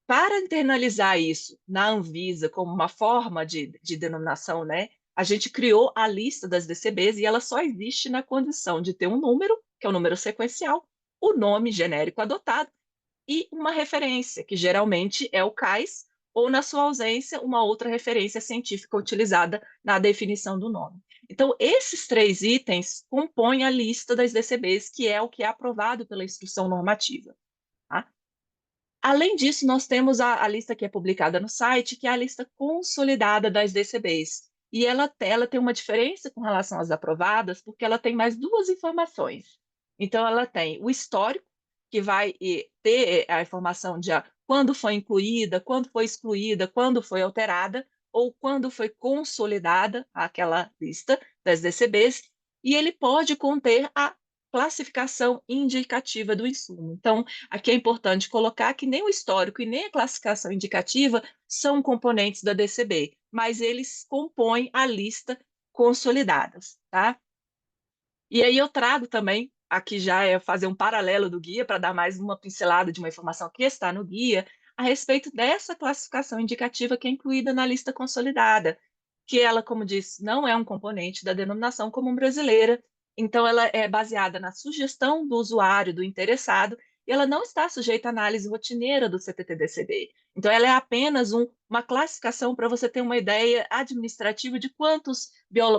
Para internalizar isso na Anvisa como uma forma de denominação, né, a gente criou a lista das DCBs e ela só existe na condição de ter um número, que é o número sequencial, o nome genérico adotado, e uma referência, que geralmente é o CAIS, ou, na sua ausência, uma outra referência científica utilizada na definição do nome. Então, esses 3 itens compõem a lista das DCBs, que é o que é aprovado pela instrução normativa. Tá? Além disso, nós temos a lista que é publicada no site, que é a lista consolidada das DCBs. E ela tem uma diferença com relação às aprovadas, porque ela tem mais 2 informações. Então, ela tem o histórico, que vai ter a informação de quando foi incluída, quando foi excluída, quando foi alterada, ou quando foi consolidada aquela lista das DCBs, e ele pode conter a classificação indicativa do insumo. Então, aqui é importante colocar que nem o histórico e nem a classificação indicativa são componentes da DCB, mas eles compõem a lista consolidadas, tá? E aí eu trago também, aqui já é fazer um paralelo do guia, para dar mais uma pincelada de uma informação que está no guia, a respeito dessa classificação indicativa que é incluída na lista consolidada, que ela, como disse, não é um componente da denominação comum brasileira, então ela é baseada na sugestão do usuário, do interessado, e ela não está sujeita à análise rotineira do CTT-DCB. Então, ela é apenas uma classificação para você ter uma ideia administrativa de quantos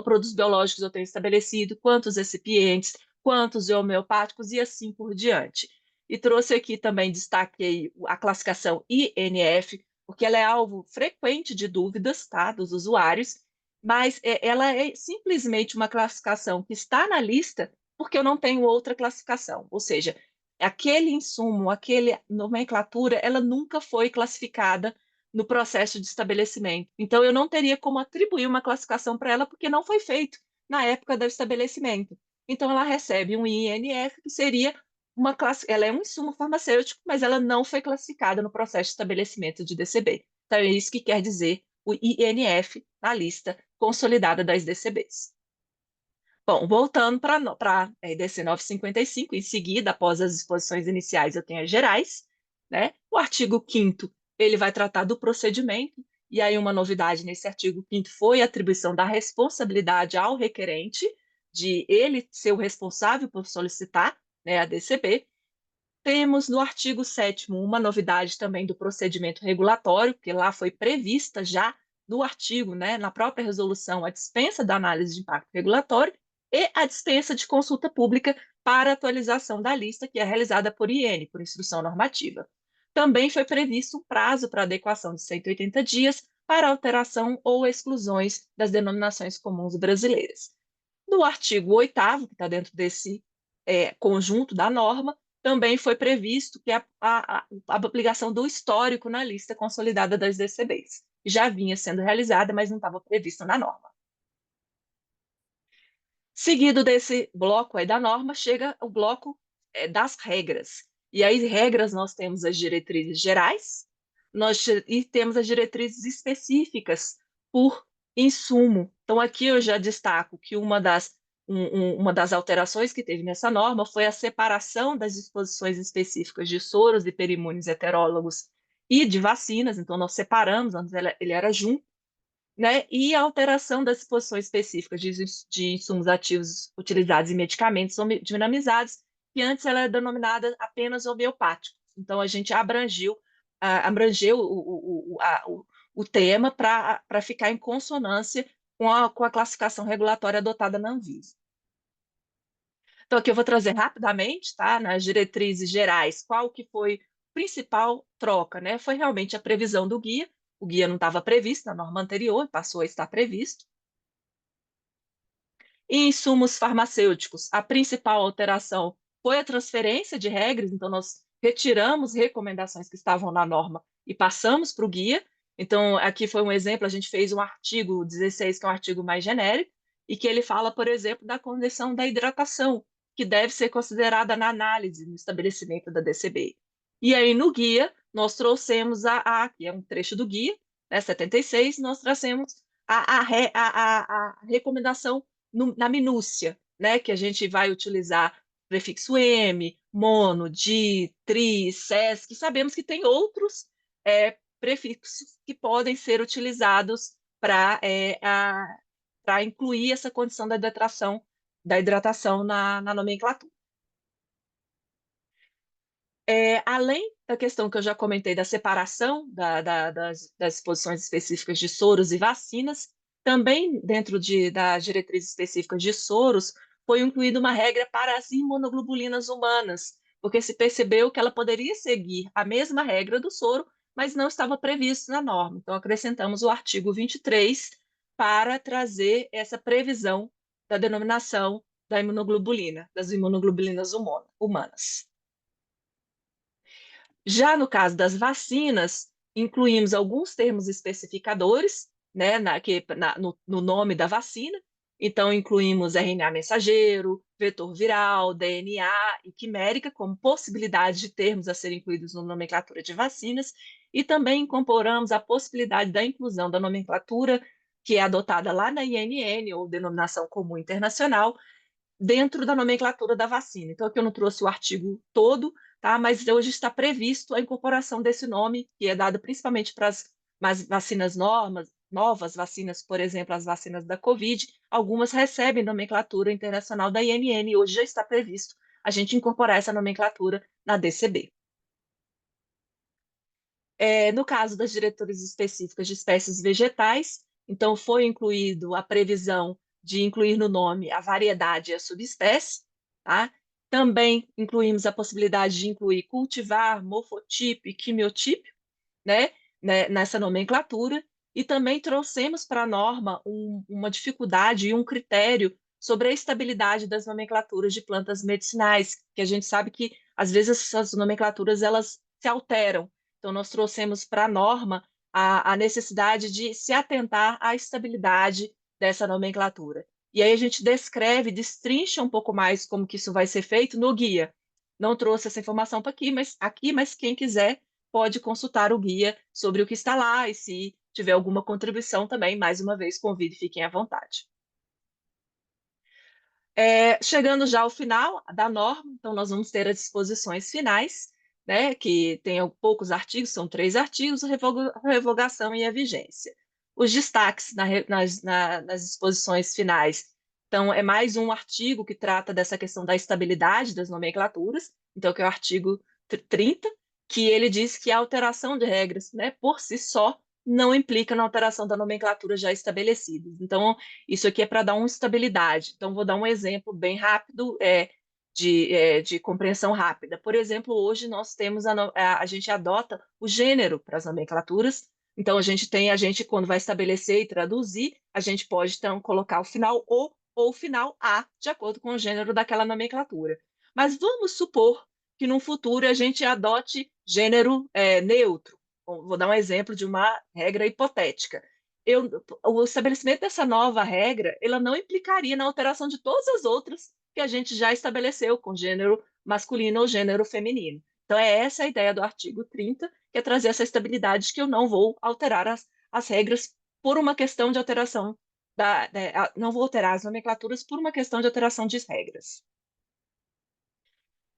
produtos biológicos eu tenho estabelecido, quantos recipientes, quantos homeopáticos e assim por diante. E trouxe aqui também, destaquei a classificação INF, porque ela é alvo frequente de dúvidas, tá, dos usuários, mas ela é simplesmente uma classificação que está na lista porque eu não tenho outra classificação, ou seja, aquele insumo, aquele nomenclatura, ela nunca foi classificada no processo de estabelecimento. Então, eu não teria como atribuir uma classificação para ela porque não foi feito na época do estabelecimento. Então, ela recebe um INF, que seria uma classe, ela é um insumo farmacêutico, mas ela não foi classificada no processo de estabelecimento de DCB. Então, é isso que quer dizer o INF na lista consolidada das DCBs. Bom, voltando para a RDC 955, em seguida, após as disposições iniciais, eu tenho as gerais, né? O artigo 5º, ele vai tratar do procedimento, e aí uma novidade nesse artigo 5º foi a atribuição da responsabilidade ao requerente, de ele ser o responsável por solicitar, né, a DCB. Temos no artigo 7º uma novidade também do procedimento regulatório, que lá foi prevista já no artigo, né, na própria resolução, a dispensa da análise de impacto regulatório e a dispensa de consulta pública para atualização da lista, que é realizada por IN, por instrução normativa. Também foi previsto um prazo para adequação de 180 dias para alteração ou exclusões das denominações comuns brasileiras. No artigo 8º, que está dentro desse conjunto da norma, também foi previsto que a aplicação do histórico na lista consolidada das DCBs. Já vinha sendo realizada, mas não estava previsto na norma. Seguido desse bloco aí da norma, chega o bloco das regras. E aí, regras, nós temos as diretrizes gerais, e temos as diretrizes específicas por insumo. Então, aqui eu já destaco que uma das alterações que teve nessa norma foi a separação das disposições específicas de soros e perimunes heterólogos e de vacinas. Então, nós separamos, antes ele era junto, né? E a alteração das disposições específicas de insumos ativos utilizados em medicamentos dinamizados, que antes ela era denominada apenas homeopáticos. Então, a gente abrangeu o tema para ficar em consonância com a classificação regulatória adotada na Anvisa. Então, aqui eu vou trazer rapidamente, tá? Nas diretrizes gerais, qual que foi a principal troca, né? Foi realmente a previsão do guia. O guia não estava previsto na norma anterior, passou a estar previsto. Em insumos farmacêuticos, a principal alteração foi a transferência de regras, então nós retiramos recomendações que estavam na norma e passamos para o guia. Então, aqui foi um exemplo, a gente fez um artigo 16, que é um artigo mais genérico, e que ele fala, por exemplo, da condição da hidratação, que deve ser considerada na análise, no estabelecimento da DCB. E aí, no guia, nós trouxemos que é um trecho do guia, né, 76, nós trouxemos a recomendação na minúcia, né, que a gente vai utilizar prefixo M, mono, di, tri, ses, que sabemos que tem outros prefixos que podem ser utilizados para incluir essa condição da hidratação na nomenclatura. Além da questão que eu já comentei da separação das disposições específicas de soros e vacinas, também dentro das diretrizes específicas de soros, foi incluída uma regra para as imunoglobulinas humanas, porque se percebeu que ela poderia seguir a mesma regra do soro, mas não estava previsto na norma. Então, acrescentamos o artigo 23 para trazer essa previsão da denominação da imunoglobulina, das imunoglobulinas humanas. Já no caso das vacinas, incluímos alguns termos especificadores, né, no nome da vacina. Então, incluímos RNA mensageiro, vetor viral, DNA e quimérica como possibilidade de termos a serem incluídos na nomenclatura de vacinas, e também incorporamos a possibilidade da inclusão da nomenclatura que é adotada lá na INN, ou Denominação Comum Internacional, dentro da nomenclatura da vacina. Então, aqui eu não trouxe o artigo todo, tá? Mas hoje está previsto a incorporação desse nome, que é dado principalmente para as vacinas novas vacinas, por exemplo, as vacinas da Covid, algumas recebem nomenclatura internacional da INN, e hoje já está previsto a gente incorporar essa nomenclatura na DCB. No caso das diretrizes específicas de espécies vegetais, então foi incluído a previsão de incluir no nome a variedade e a subespécie, tá? Também incluímos a possibilidade de incluir cultivar, morfotipo e quimiotipo, né, nessa nomenclatura, e também trouxemos para a norma uma dificuldade e um critério sobre a estabilidade das nomenclaturas de plantas medicinais, que a gente sabe que, às vezes, essas nomenclaturas elas se alteram. Então, nós trouxemos para a norma a necessidade de se atentar à estabilidade dessa nomenclatura. E aí a gente descreve, destrincha um pouco mais como que isso vai ser feito no guia. Não trouxe essa informação para aqui, mas quem quiser pode consultar o guia sobre o que está lá, e se tiver alguma contribuição também, mais uma vez, convido e fiquem à vontade. Chegando já ao final da norma, então nós vamos ter as disposições finais, né, que tem poucos artigos, são 3 artigos, a revogação e a vigência. Os destaques nas disposições finais, então, é mais um artigo que trata dessa questão da estabilidade das nomenclaturas, então, que é o artigo 30, que ele diz que a alteração de regras, né, por si só, não implica na alteração da nomenclatura já estabelecida. Então, isso aqui é para dar uma estabilidade. Então, vou dar um exemplo bem rápido de compreensão rápida. Por exemplo, hoje nós temos a gente adota o gênero para as nomenclaturas. Então, quando vai estabelecer e traduzir, a gente pode, então, colocar o final O ou o final A, de acordo com o gênero daquela nomenclatura. Mas vamos supor que no futuro a gente adote gênero neutro. Vou dar um exemplo de uma regra hipotética. O estabelecimento dessa nova regra, ela não implicaria na alteração de todas as outras que a gente já estabeleceu com gênero masculino ou gênero feminino. Então, é essa a ideia do artigo 30, que é trazer essa estabilidade, que eu não vou alterar as regras por uma questão de alteração, não vou alterar as nomenclaturas por uma questão de alteração de regras.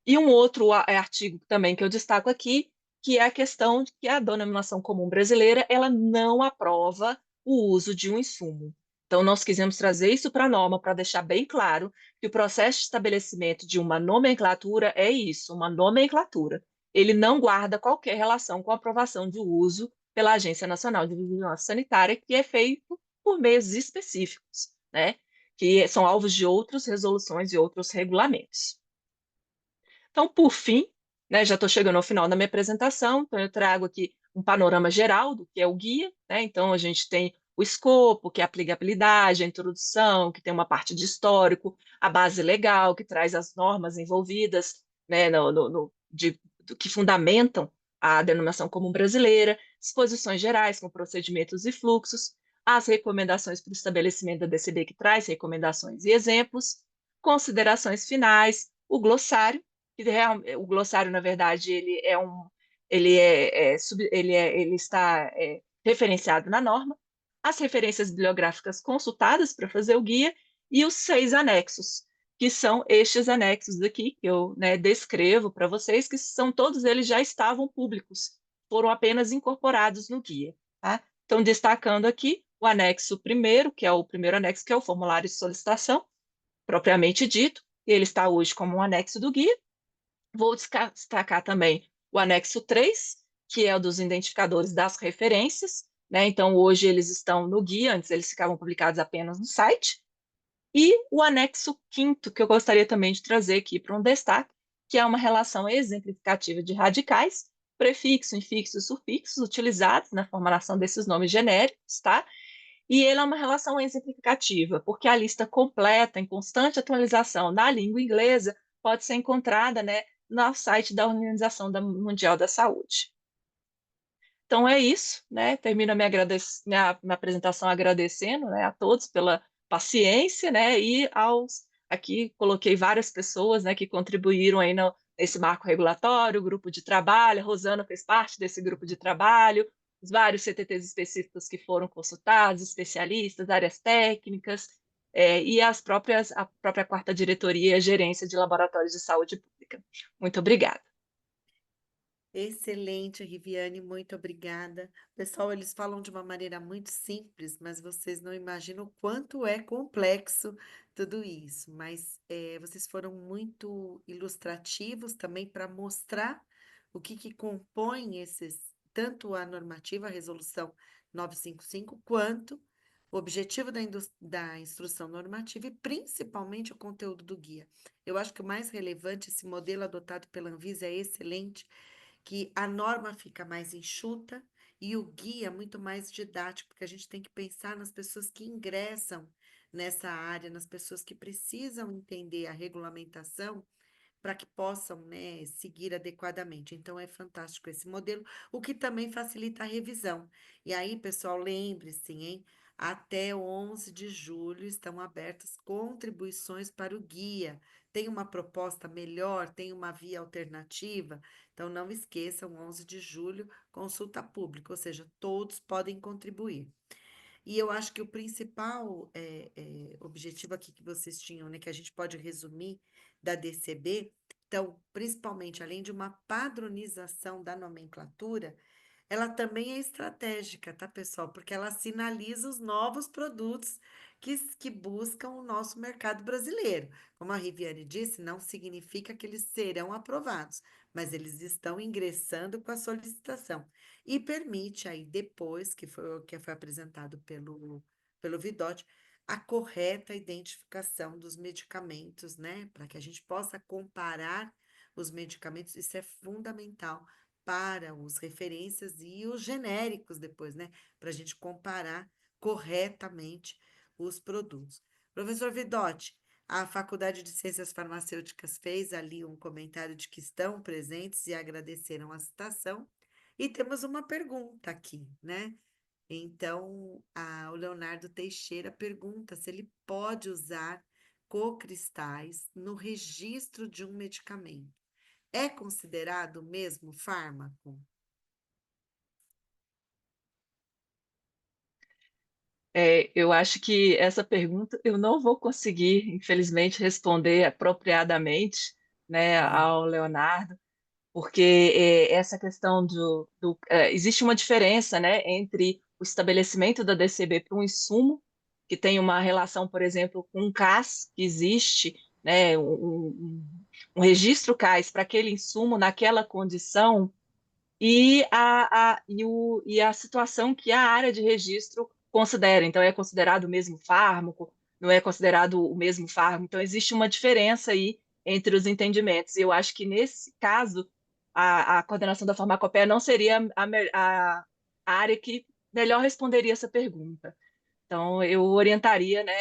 E um outro artigo também que eu destaco aqui, que é a questão de que a denominação comum brasileira ela não aprova o uso de um insumo. Então, nós quisemos trazer isso para a norma para deixar bem claro que o processo de estabelecimento de uma nomenclatura é isso, uma nomenclatura. Ele não guarda qualquer relação com a aprovação de uso pela Agência Nacional de Vigilância Sanitária, que é feito por meios específicos, né? Que são alvos de outras resoluções e outros regulamentos. Então, por fim, né, já estou chegando ao final da minha apresentação, então eu trago aqui um panorama geral do que é o guia, né? Então, a gente tem o escopo, que é a aplicabilidade, a introdução, que tem uma parte de histórico, a base legal, que traz as normas envolvidas, né, que fundamentam a denominação comum brasileira, disposições gerais com procedimentos e fluxos, as recomendações para o estabelecimento da DCB, que traz recomendações e exemplos, considerações finais, o glossário, o glossário, na verdade, ele está referenciado na norma, as referências bibliográficas consultadas para fazer o guia e os 6 anexos, que são estes anexos aqui que eu, né, descrevo para vocês, que são todos eles já estavam públicos, foram apenas incorporados no guia, tá? Então, destacando aqui o anexo primeiro, que é o primeiro anexo, que é o formulário de solicitação, propriamente dito, e ele está hoje como um anexo do guia. Vou destacar também o anexo 3, que é o dos identificadores das referências, né? Então, hoje eles estão no guia, antes eles ficavam publicados apenas no site. E o anexo 5º, que eu gostaria também de trazer aqui para um destaque, que é uma relação exemplificativa de radicais, prefixo, infixo e sufixos utilizados na formulação desses nomes genéricos, tá? E ele é uma relação exemplificativa, porque a lista completa, em constante atualização na língua inglesa, pode ser encontrada, né, no site da Organização Mundial da Saúde. Então é isso, né? Termino a minha apresentação agradecendo, né, a todos pela paciência, né? E aqui coloquei várias pessoas, né, que contribuíram aí nesse marco regulatório, grupo de trabalho. A Rosana fez parte desse grupo de trabalho, os vários CTTs específicos que foram consultados, especialistas, áreas técnicas, e a própria quarta diretoria e a gerência de laboratórios de saúde pública. Muito obrigada. Excelente, Riviane, muito obrigada. Pessoal, eles falam de uma maneira muito simples, mas vocês não imaginam o quanto é complexo tudo isso. Mas vocês foram muito ilustrativos também para mostrar o que compõe esses, tanto a normativa, a resolução 955, quanto o objetivo da instrução normativa e principalmente o conteúdo do guia. Eu acho que o mais relevante, esse modelo adotado pela Anvisa é excelente, que a norma fica mais enxuta e o guia muito mais didático, porque a gente tem que pensar nas pessoas que ingressam nessa área, nas pessoas que precisam entender a regulamentação para que possam, né, seguir adequadamente. Então, é fantástico esse modelo, o que também facilita a revisão. E aí, pessoal, lembre-se, hein? Até 11 de julho estão abertas contribuições para o guia. Tem uma proposta melhor, tem uma via alternativa? Então, não esqueçam, 11 de julho, consulta pública, ou seja, todos podem contribuir. E eu acho que o principal objetivo aqui que vocês tinham, né, que a gente pode resumir da DCB, então, principalmente, além de uma padronização da nomenclatura, ela também é estratégica, tá, pessoal? Porque ela sinaliza os novos produtos que buscam o nosso mercado brasileiro. Como a Riviane disse, não significa que eles serão aprovados, mas eles estão ingressando com a solicitação. E permite aí, depois que foi apresentado pelo Vidotti, a correta identificação dos medicamentos, né? Para que a gente possa comparar os medicamentos, isso é fundamental para os referências e os genéricos depois, né? Para a gente comparar corretamente os produtos. Professor Vidotti, a Faculdade de Ciências Farmacêuticas fez ali um comentário de que estão presentes e agradeceram a citação. E temos uma pergunta aqui, né? Então, o Leonardo Teixeira pergunta se ele pode usar cocristais no registro de um medicamento. É considerado o mesmo fármaco? Eu acho que essa pergunta eu não vou conseguir, infelizmente, responder apropriadamente, né, Ah, ao Leonardo, porque essa questão existe uma diferença, né, entre o estabelecimento da DCB para um insumo, que tem uma relação, por exemplo, com um CAS, que existe, né, um registro CAS para aquele insumo naquela condição, e a situação que a área de registro considera. Então, é considerado o mesmo fármaco, não é considerado o mesmo fármaco. Então, existe uma diferença aí entre os entendimentos. E eu acho que, nesse caso, a coordenação da farmacopeia não seria a área que melhor responderia essa pergunta. Então, eu orientaria, né,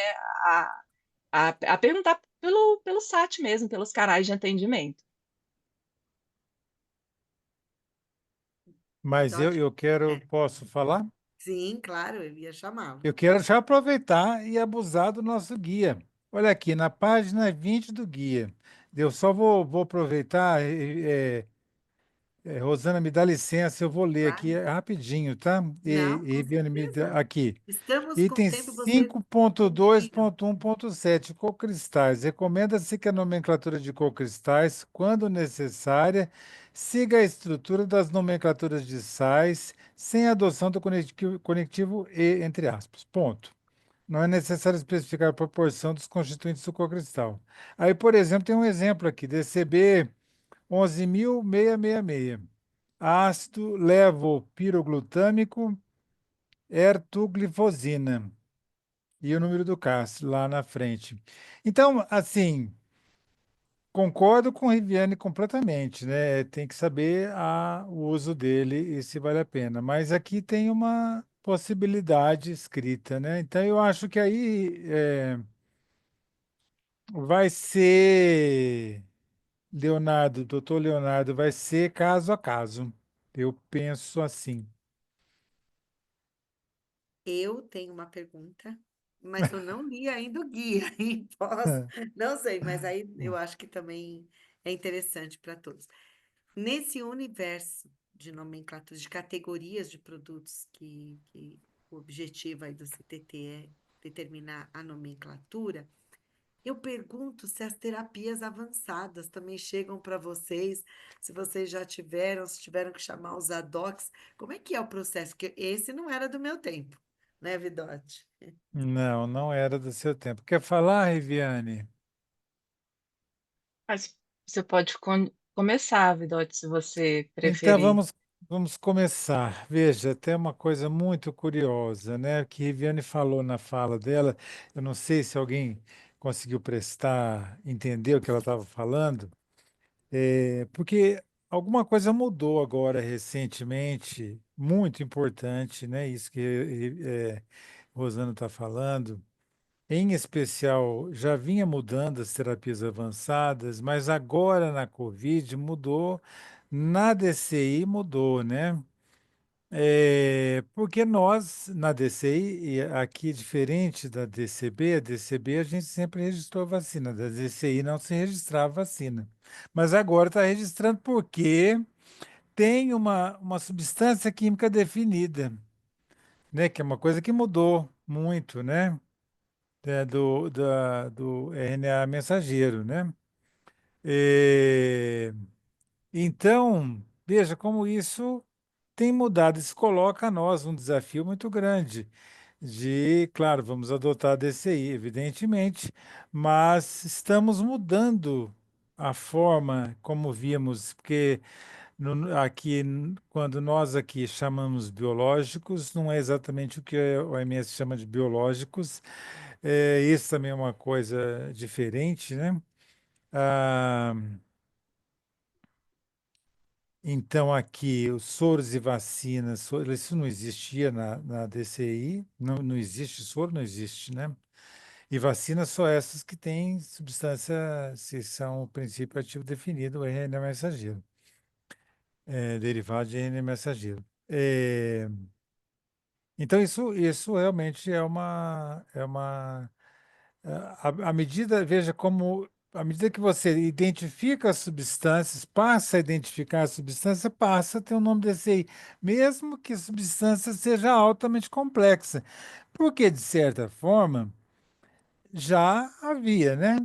a perguntar pelo SAT mesmo, pelos canais de atendimento. Mas eu, Vidotti? eu quero, É. posso falar? Sim, claro, eu ia chamá-lo. Eu quero já aproveitar e abusar do nosso guia. Olha aqui, na página 20 do guia. Eu só vou aproveitar. Rosana, me dá licença, eu vou ler aqui Claro. rapidinho, tá? Não, com Viviane, certeza. aqui. Estamos com Item tempo, vocês inibiam. 5.2.1.7, cocristais. Recomenda-se que a nomenclatura de cocristais, quando necessária, siga a estrutura das nomenclaturas de sais, sem adoção do conectivo e, entre aspas. Ponto. Não é necessário especificar a proporção dos constituintes do cocristal. Aí, por exemplo, tem um exemplo aqui, DCB 11.666. Ácido levopiroglutâmico, ertuglifosina. E o número do CAS lá na frente. Então, assim, concordo com o Riviane completamente, né? Tem que saber o uso dele e se vale a pena. Mas aqui tem uma possibilidade escrita, né? Então, eu acho que aí vai ser, Leonardo, doutor Leonardo, vai ser caso a caso. Eu penso assim. Eu tenho uma pergunta, mas eu não li ainda o guia, e posso, não sei, mas aí eu acho que também é interessante para todos. Nesse universo de nomenclatura, de categorias de produtos que o objetivo aí do CTT é determinar a nomenclatura, Eu pergunto se as terapias avançadas também chegam para vocês, se vocês já tiveram, se tiveram que chamar os adocs, como é que é o processo? Porque esse não era do meu tempo, né, Vidote? Não, não era do seu tempo. Quer falar, Riviane? Mas você pode começar, Vidote, se você Então preferir. vamos começar. Veja, tem uma coisa muito curiosa, né? Que Riviane falou na fala dela. Eu não sei se alguém conseguiu entender o que ela estava falando, porque alguma coisa mudou agora recentemente, muito importante, né? Isso que Rosana está falando. Em especial, já vinha mudando as terapias avançadas, mas agora na Covid mudou, na DCI mudou, né? Porque nós, na DCI, e aqui diferente da DCB, a DCB a gente sempre registrou vacina, da DCI não se registrava vacina. Mas agora está registrando porque tem uma substância química definida, né? Que é uma coisa que mudou muito, né? Do RNA mensageiro, né? Eh, então, veja como isso tem mudado. Isso coloca a nós um desafio muito grande claro, vamos adotar a DCI, evidentemente, mas estamos mudando a forma como víamos, porque quando nós aqui chamamos biológicos, não é exatamente o que a OMS chama de biológicos. Isso também é uma coisa diferente, né? Ah, então, aqui, os soros e vacinas, isso não existia na DCI, não existe soro, não existe, né? E vacinas só essas que têm substância, se são o princípio ativo definido, o RNA mensageiro, derivado de RNA mensageiro. Então, isso realmente à medida, veja como, à medida que você identifica as substâncias, passa a identificar a substância, passa a ter o nome desse aí, mesmo que a substância seja altamente complexa. Porque, de certa forma, já havia, né?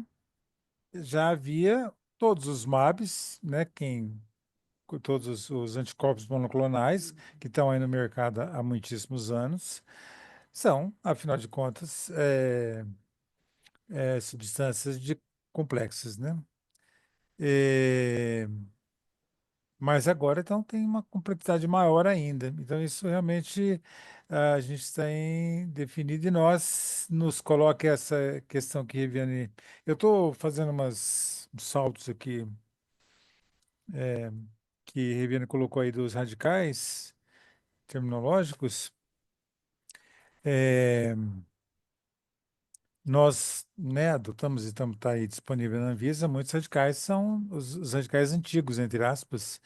Já havia todos os MABs, né? Todos os anticorpos monoclonais que estão aí no mercado há muitíssimos anos, são, afinal de contas, substâncias complexas, né? É, mas agora, então, tem uma complexidade maior ainda. Então, isso realmente a gente tem definido e nós nos coloca essa questão que Riviane. Eu estou fazendo uns saltos aqui que Riviane colocou aí dos radicais terminológicos. É, Nós, né, adotamos e estamos tá aí disponível na Anvisa, muitos radicais são os radicais antigos, entre aspas,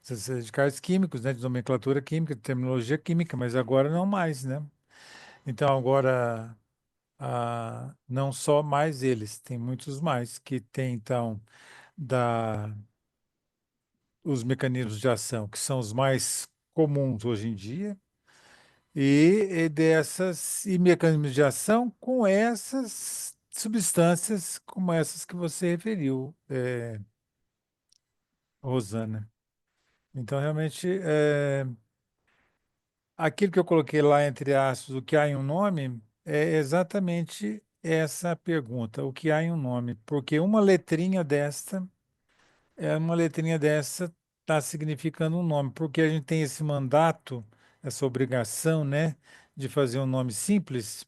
esses radicais químicos, né, de nomenclatura química, de terminologia química, mas agora não mais, né? Então agora não só mais eles, tem muitos mais que têm então da os mecanismos de ação que são os mais comuns hoje em dia e mecanismos de ação com essas substâncias como essas que você referiu, Rosana. Então, realmente, aquilo que eu coloquei lá entre aspas, o que há em um nome, é exatamente essa pergunta, o que há em um nome, porque uma letrinha dessa está significando um nome, porque a gente tem esse mandato, essa obrigação, né, de fazer um nome simples,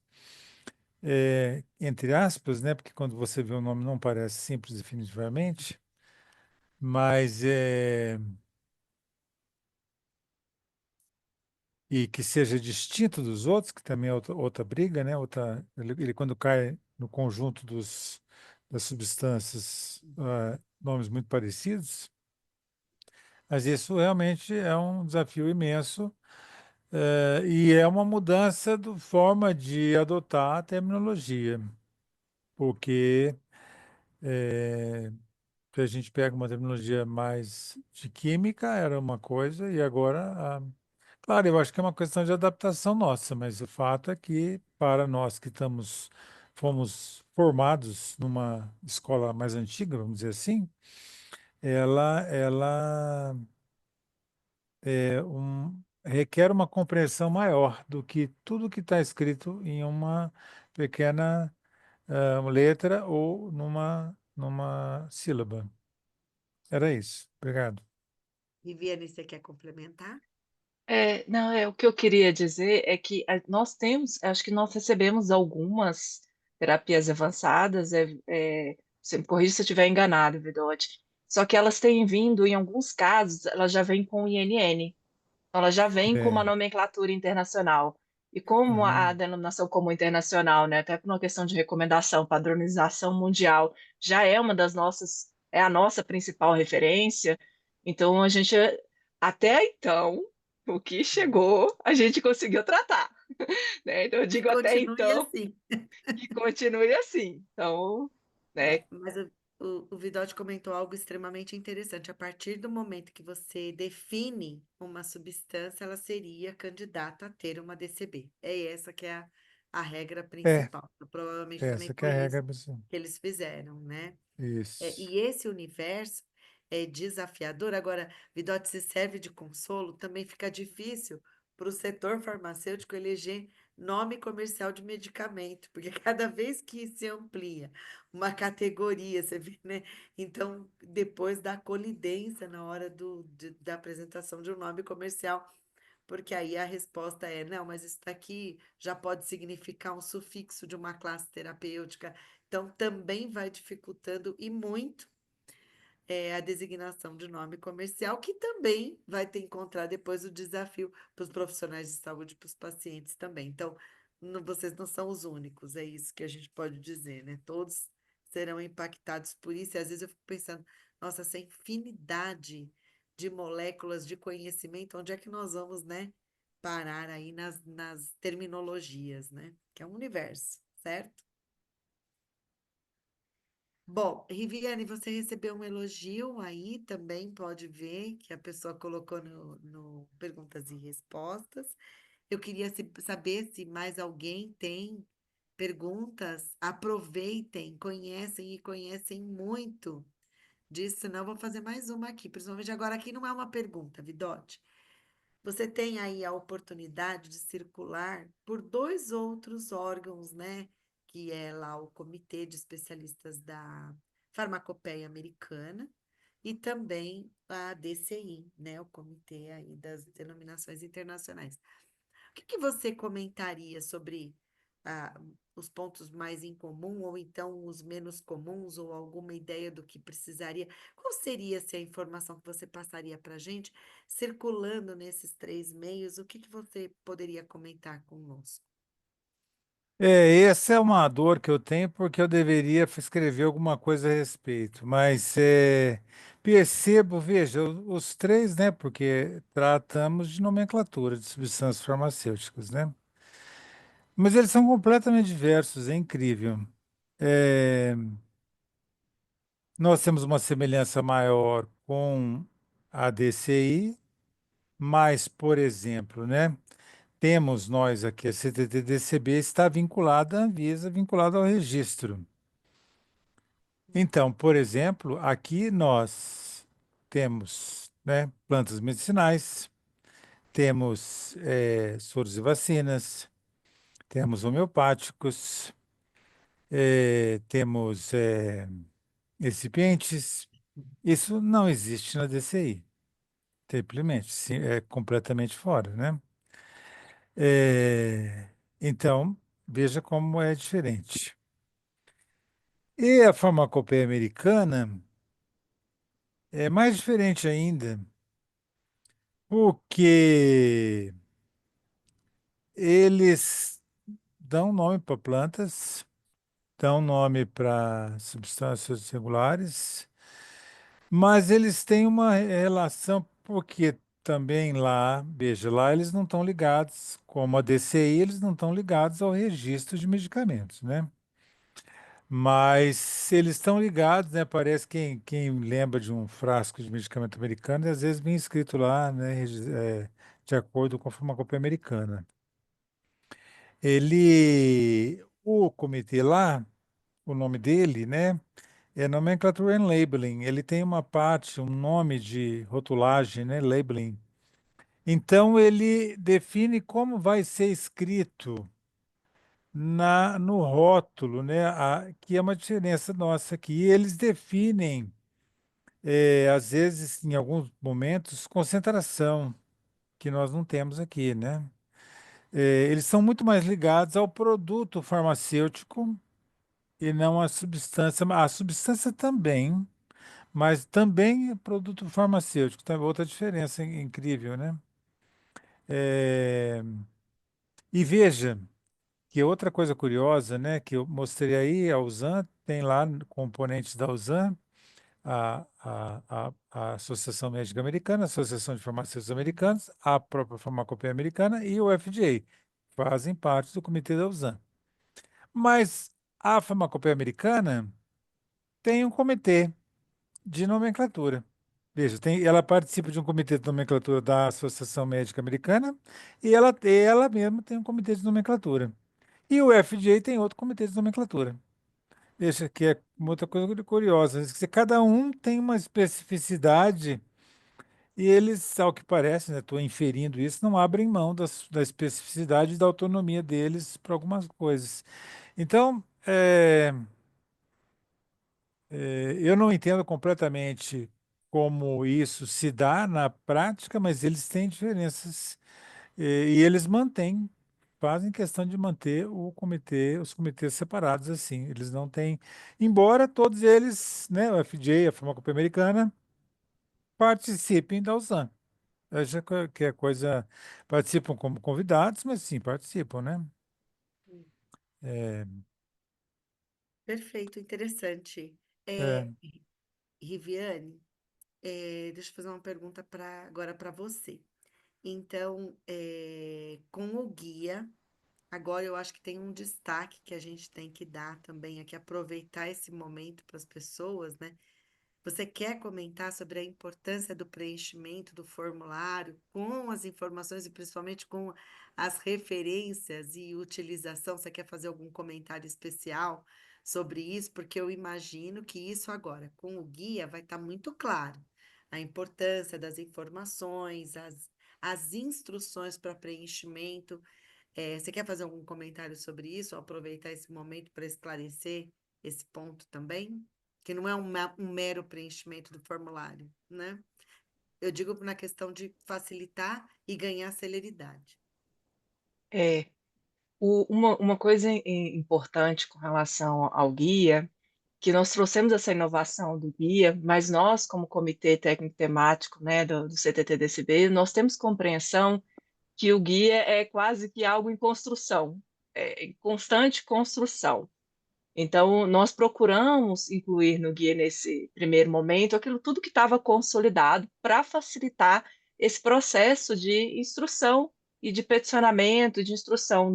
entre aspas, né? Porque quando você vê o nome não parece simples definitivamente, mas e que seja distinto dos outros, que também é outra briga, né? Ele quando cai no conjunto das substâncias, nomes muito parecidos, mas isso realmente é um desafio imenso, e é uma mudança de forma de adotar a terminologia, porque se a gente pega uma terminologia mais de química, era uma coisa, e agora, claro, eu acho que é uma questão de adaptação nossa, mas o fato é que, para nós que fomos formados numa escola mais antiga, vamos dizer assim, ela requer uma compreensão maior do que tudo que está escrito em uma pequena letra ou numa sílaba. Era isso. Obrigado. Viviane, você quer complementar? Não, o que eu queria dizer é que nós temos, acho que nós recebemos algumas terapias avançadas, você me corrija se eu estiver enganado, Vidote, só que elas têm vindo, em alguns casos, elas já vêm com INN, então ela já vem com uma É, nomenclatura internacional. E como a uhum, denominação comum internacional, né, até por uma questão de recomendação, padronização mundial, já é uma das nossas, é a nossa principal referência, então a gente, até então, o que chegou, a gente conseguiu tratar, né? Então eu Que digo até continue então assim. que continue assim. Então, né, Mas o Vidotti comentou algo extremamente interessante. A partir do momento que você define uma substância, ela seria candidata a ter uma DCB. É essa que é a regra é, principal. Provavelmente também essa que é foi a isso regra, pessoal. que eles fizeram, né? Isso. E esse universo é desafiador. Agora, Vidotti se serve de consolo, também fica difícil para o setor farmacêutico eleger nome comercial de medicamento, porque cada vez que se amplia uma categoria, você vê, né? Então, depois dá colidência na hora da apresentação de um nome comercial, porque aí a resposta é, não, mas isso daqui já pode significar um sufixo de uma classe terapêutica, então também vai dificultando e muito a designação de nome comercial, que também vai ter que encontrar depois o desafio para os profissionais de saúde, para os pacientes também. Então, vocês não são os únicos, é isso que a gente pode dizer, né? Todos serão impactados por isso, e às vezes eu fico pensando, nossa, essa infinidade de moléculas de conhecimento, onde é que nós vamos, né, parar aí nas terminologias, né? Que é um universo, certo? Bom, Riviane, você recebeu um elogio aí também, pode ver que a pessoa colocou no perguntas e respostas. Eu queria saber se mais alguém tem perguntas. Aproveitem, conhecem e conhecem muito disso, senão eu vou fazer mais uma aqui, principalmente agora aqui não é uma pergunta, Vidote. Você tem aí a oportunidade de circular por dois outros órgãos, né? Que é lá o Comitê de Especialistas da Farmacopeia Americana e também a DCI, né? O Comitê aí das Denominações Internacionais. O que que você comentaria sobre ah, os pontos mais em comum, ou então os menos comuns, ou alguma ideia do que precisaria? Qual seria se a informação que você passaria para a gente, circulando nesses três meios, o que que você poderia comentar conosco? Essa é uma dor que eu tenho porque eu deveria escrever alguma coisa a respeito, mas percebo, veja, os três, né, porque tratamos de nomenclatura de substâncias farmacêuticas, né, mas eles são completamente diversos, é incrível. É, nós temos uma semelhança maior com a DCI, mas, por exemplo, né, temos nós aqui, a CTT-DCB está vinculada à Anvisa, vinculada ao registro. Então, por exemplo, aqui nós temos, né, plantas medicinais, temos soros e vacinas, temos homeopáticos, temos recipientes. Isso não existe na DCI, simplesmente, é completamente fora, né? Eh, então, veja como é diferente. E a farmacopeia americana é mais diferente ainda, porque eles dão nome para plantas, dão nome para substâncias regulares, mas eles têm uma relação, porque também lá, veja, lá eles não estão ligados, como a DCI, eles não estão ligados ao registro de medicamentos, né? Mas eles estão ligados, né? Parece quem lembra de um frasco de medicamento americano, e às vezes vem escrito lá, né? De acordo com a farmacopea americana. O comitê lá, o nome dele, né? É Nomenclature and Labeling. Ele tem uma parte, um nome de rotulagem, né? Labeling. Então, ele define como vai ser escrito no rótulo, né? Que é uma diferença nossa aqui. Eles definem, às vezes, em alguns momentos, concentração, que nós não temos aqui, né? Eles são muito mais ligados ao produto farmacêutico e não à substância. A substância também, mas também é produto farmacêutico. Tá outra diferença incrível, né? É, E veja que outra coisa curiosa, né, que eu mostrei aí, a USAN tem lá componentes da USAN, a Associação Médica Americana, a Associação de Farmacêuticos Americanos, a própria Farmacopeia Americana e o FDA, fazem parte do comitê da USAN. Mas a Farmacopeia Americana tem um comitê de nomenclatura. Veja, ela participa de um comitê de nomenclatura da Associação Médica Americana e ela mesma tem um comitê de nomenclatura. E o FDA tem outro comitê de nomenclatura. Veja que é uma outra coisa curiosa. Cada um tem uma especificidade e eles, ao que parece, né, estou inferindo isso, não abrem mão da especificidade e da autonomia deles para algumas coisas. Então, eu não entendo completamente como isso se dá na prática, mas eles têm diferenças e eles fazem questão de manter os comitês separados assim. Eles não têm, embora todos eles, né, o FDA, a Farmacopeia Americana, participem da USAN. Acho que é coisa, participam como convidados, mas sim, participam, né? É, Perfeito, interessante. é, Riviane, deixa eu fazer uma pergunta agora para você. Então, com o guia, agora eu acho que tem um destaque que a gente tem que dar também aqui, aproveitar esse momento para as pessoas, né? Você quer comentar sobre a importância do preenchimento do formulário com as informações e principalmente com as referências e utilização? Você quer fazer algum comentário especial sobre isso? Porque eu imagino que isso agora, com o guia, vai estar muito claro. A importância das informações, as instruções para preenchimento. Você quer fazer algum comentário sobre isso? Ou aproveitar esse momento para esclarecer esse ponto também? Que não é um mero preenchimento do formulário, né? Eu digo na questão de facilitar e ganhar celeridade. É, uma coisa importante com relação ao guia, que nós trouxemos essa inovação do guia, mas nós, como Comitê Técnico Temático, né, do CTT-DCB, nós temos compreensão que o guia é quase que algo em construção, em constante construção. Então, nós procuramos incluir no guia, nesse primeiro momento, aquilo tudo que estava consolidado para facilitar esse processo de instrução e de peticionamento, de instrução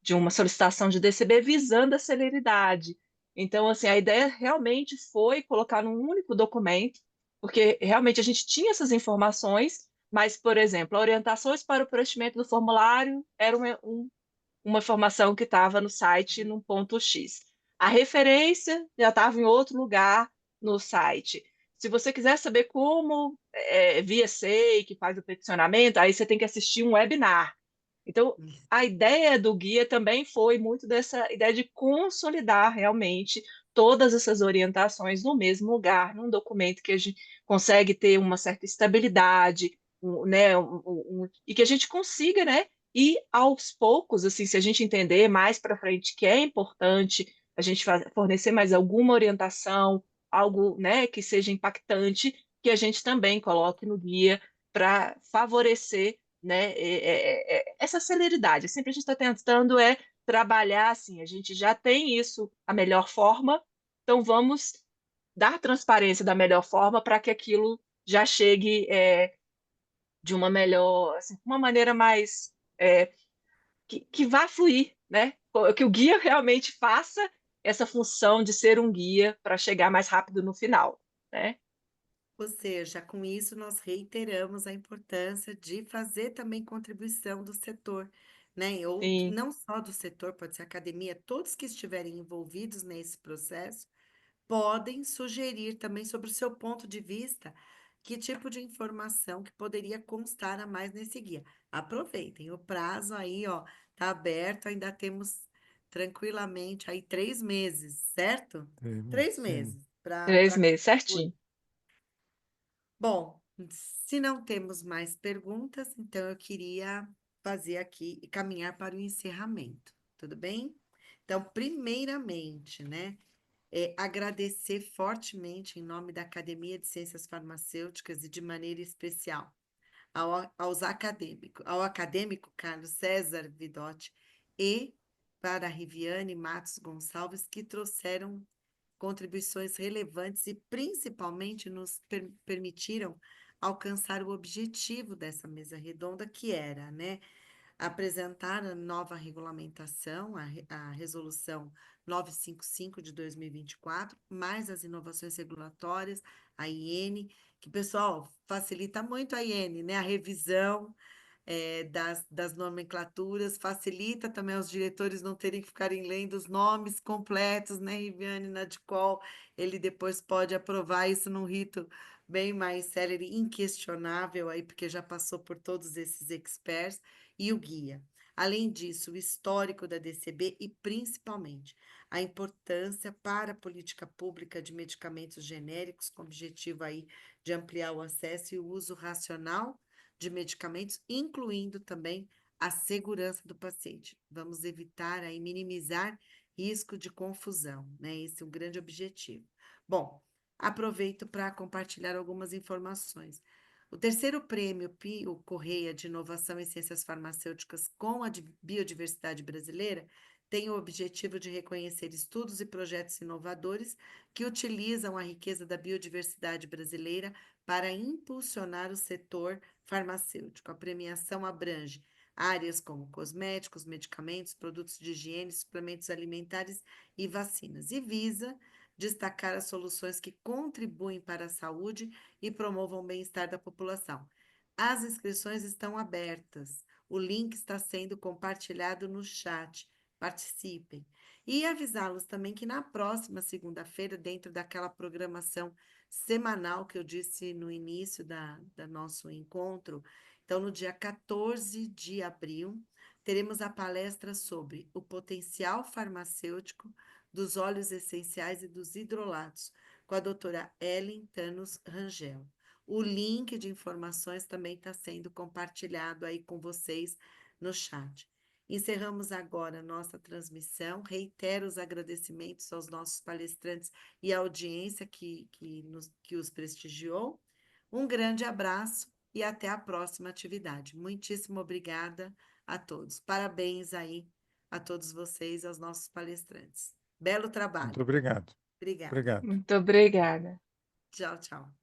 de uma solicitação de DCB visando a celeridade. Então, assim, a ideia realmente foi colocar num único documento, porque realmente a gente tinha essas informações, mas, por exemplo, orientações para o preenchimento do formulário era uma informação que estava no site num ponto X. A referência já estava em outro lugar no site. Se você quiser saber como via SEI, que faz o peticionamento, aí você tem que assistir um webinar. Então, a ideia do guia também foi muito dessa ideia de consolidar realmente todas essas orientações no mesmo lugar, num documento que a gente consegue ter uma certa estabilidade, né, e que a gente consiga, né, e aos poucos, assim, se a gente entender mais para frente que é importante a gente fornecer mais alguma orientação, algo, né, que seja impactante, que a gente também coloque no guia para favorecer, né, essa celeridade. Sempre a gente está tentando trabalhar assim, a gente já tem isso a melhor forma, então vamos dar transparência da melhor forma para que aquilo já chegue de uma melhor, assim, uma maneira mais que vá fluir, né? Que o guia realmente faça essa função de ser um guia para chegar mais rápido no final, né? Ou seja, com isso nós reiteramos a importância de fazer também contribuição do setor né? Ou Sim. não só do setor, pode ser academia, todos que estiverem envolvidos nesse processo podem sugerir também sobre o seu ponto de vista que tipo de informação que poderia constar a mais nesse guia. Aproveitem, o prazo aí, ó, tá aberto, ainda temos tranquilamente aí 3 meses, certo? 3 meses Sim. para 3 meses, concluir. certinho. Bom, se não temos mais perguntas, então eu queria fazer aqui e caminhar para o encerramento, tudo bem? Então, primeiramente, né, agradecer fortemente em nome da Academia de Ciências Farmacêuticas e de maneira especial ao acadêmico Carlos César Vidotti e para a Riviane Matos Gonçalves, que trouxeram contribuições relevantes e principalmente nos permitiram alcançar o objetivo dessa mesa redonda, que era, né, apresentar a nova regulamentação, a resolução 955 de 2024, mais as inovações regulatórias, a IN, que, pessoal, facilita muito a IN, né? A revisão das nomenclaturas, facilita também aos diretores não terem que ficarem lendo os nomes completos, né, Riviane, Nadcol, ele depois pode aprovar isso num rito bem mais célere, inquestionável aí, porque já passou por todos esses experts, e o guia. Além disso, o histórico da DCB e, principalmente, a importância para a política pública de medicamentos genéricos, com o objetivo aí de ampliar o acesso e o uso racional de medicamentos, incluindo também a segurança do paciente. Vamos evitar aí, minimizar risco de confusão, né? Esse é um grande objetivo. Bom, aproveito para compartilhar algumas informações. O terceiro prêmio Pio Correia de Inovação em Ciências Farmacêuticas com a Biodiversidade Brasileira tem o objetivo de reconhecer estudos e projetos inovadores que utilizam a riqueza da biodiversidade brasileira para impulsionar o setor farmacêutico. A premiação abrange áreas como cosméticos, medicamentos, produtos de higiene, suplementos alimentares e vacinas, e visa destacar as soluções que contribuem para a saúde e promovam o bem-estar da população. As inscrições estão abertas. O link está sendo compartilhado no chat. Participem. E avisá-los também que na próxima segunda-feira, dentro daquela programação semanal que eu disse no início da nosso encontro, então no dia 14 de abril, teremos a palestra sobre o potencial farmacêutico dos óleos essenciais e dos hidrolatos, com a doutora Ellen Thanos Rangel. O link de informações também está sendo compartilhado aí com vocês no chat. Encerramos agora a nossa transmissão. Reitero os agradecimentos aos nossos palestrantes e à audiência que os prestigiou. Um grande abraço e até a próxima atividade. Muitíssimo obrigada a todos. Parabéns aí a todos vocês, aos nossos palestrantes. Belo Muito trabalho. obrigado. Obrigada. Obrigado. Muito obrigada. Tchau, tchau.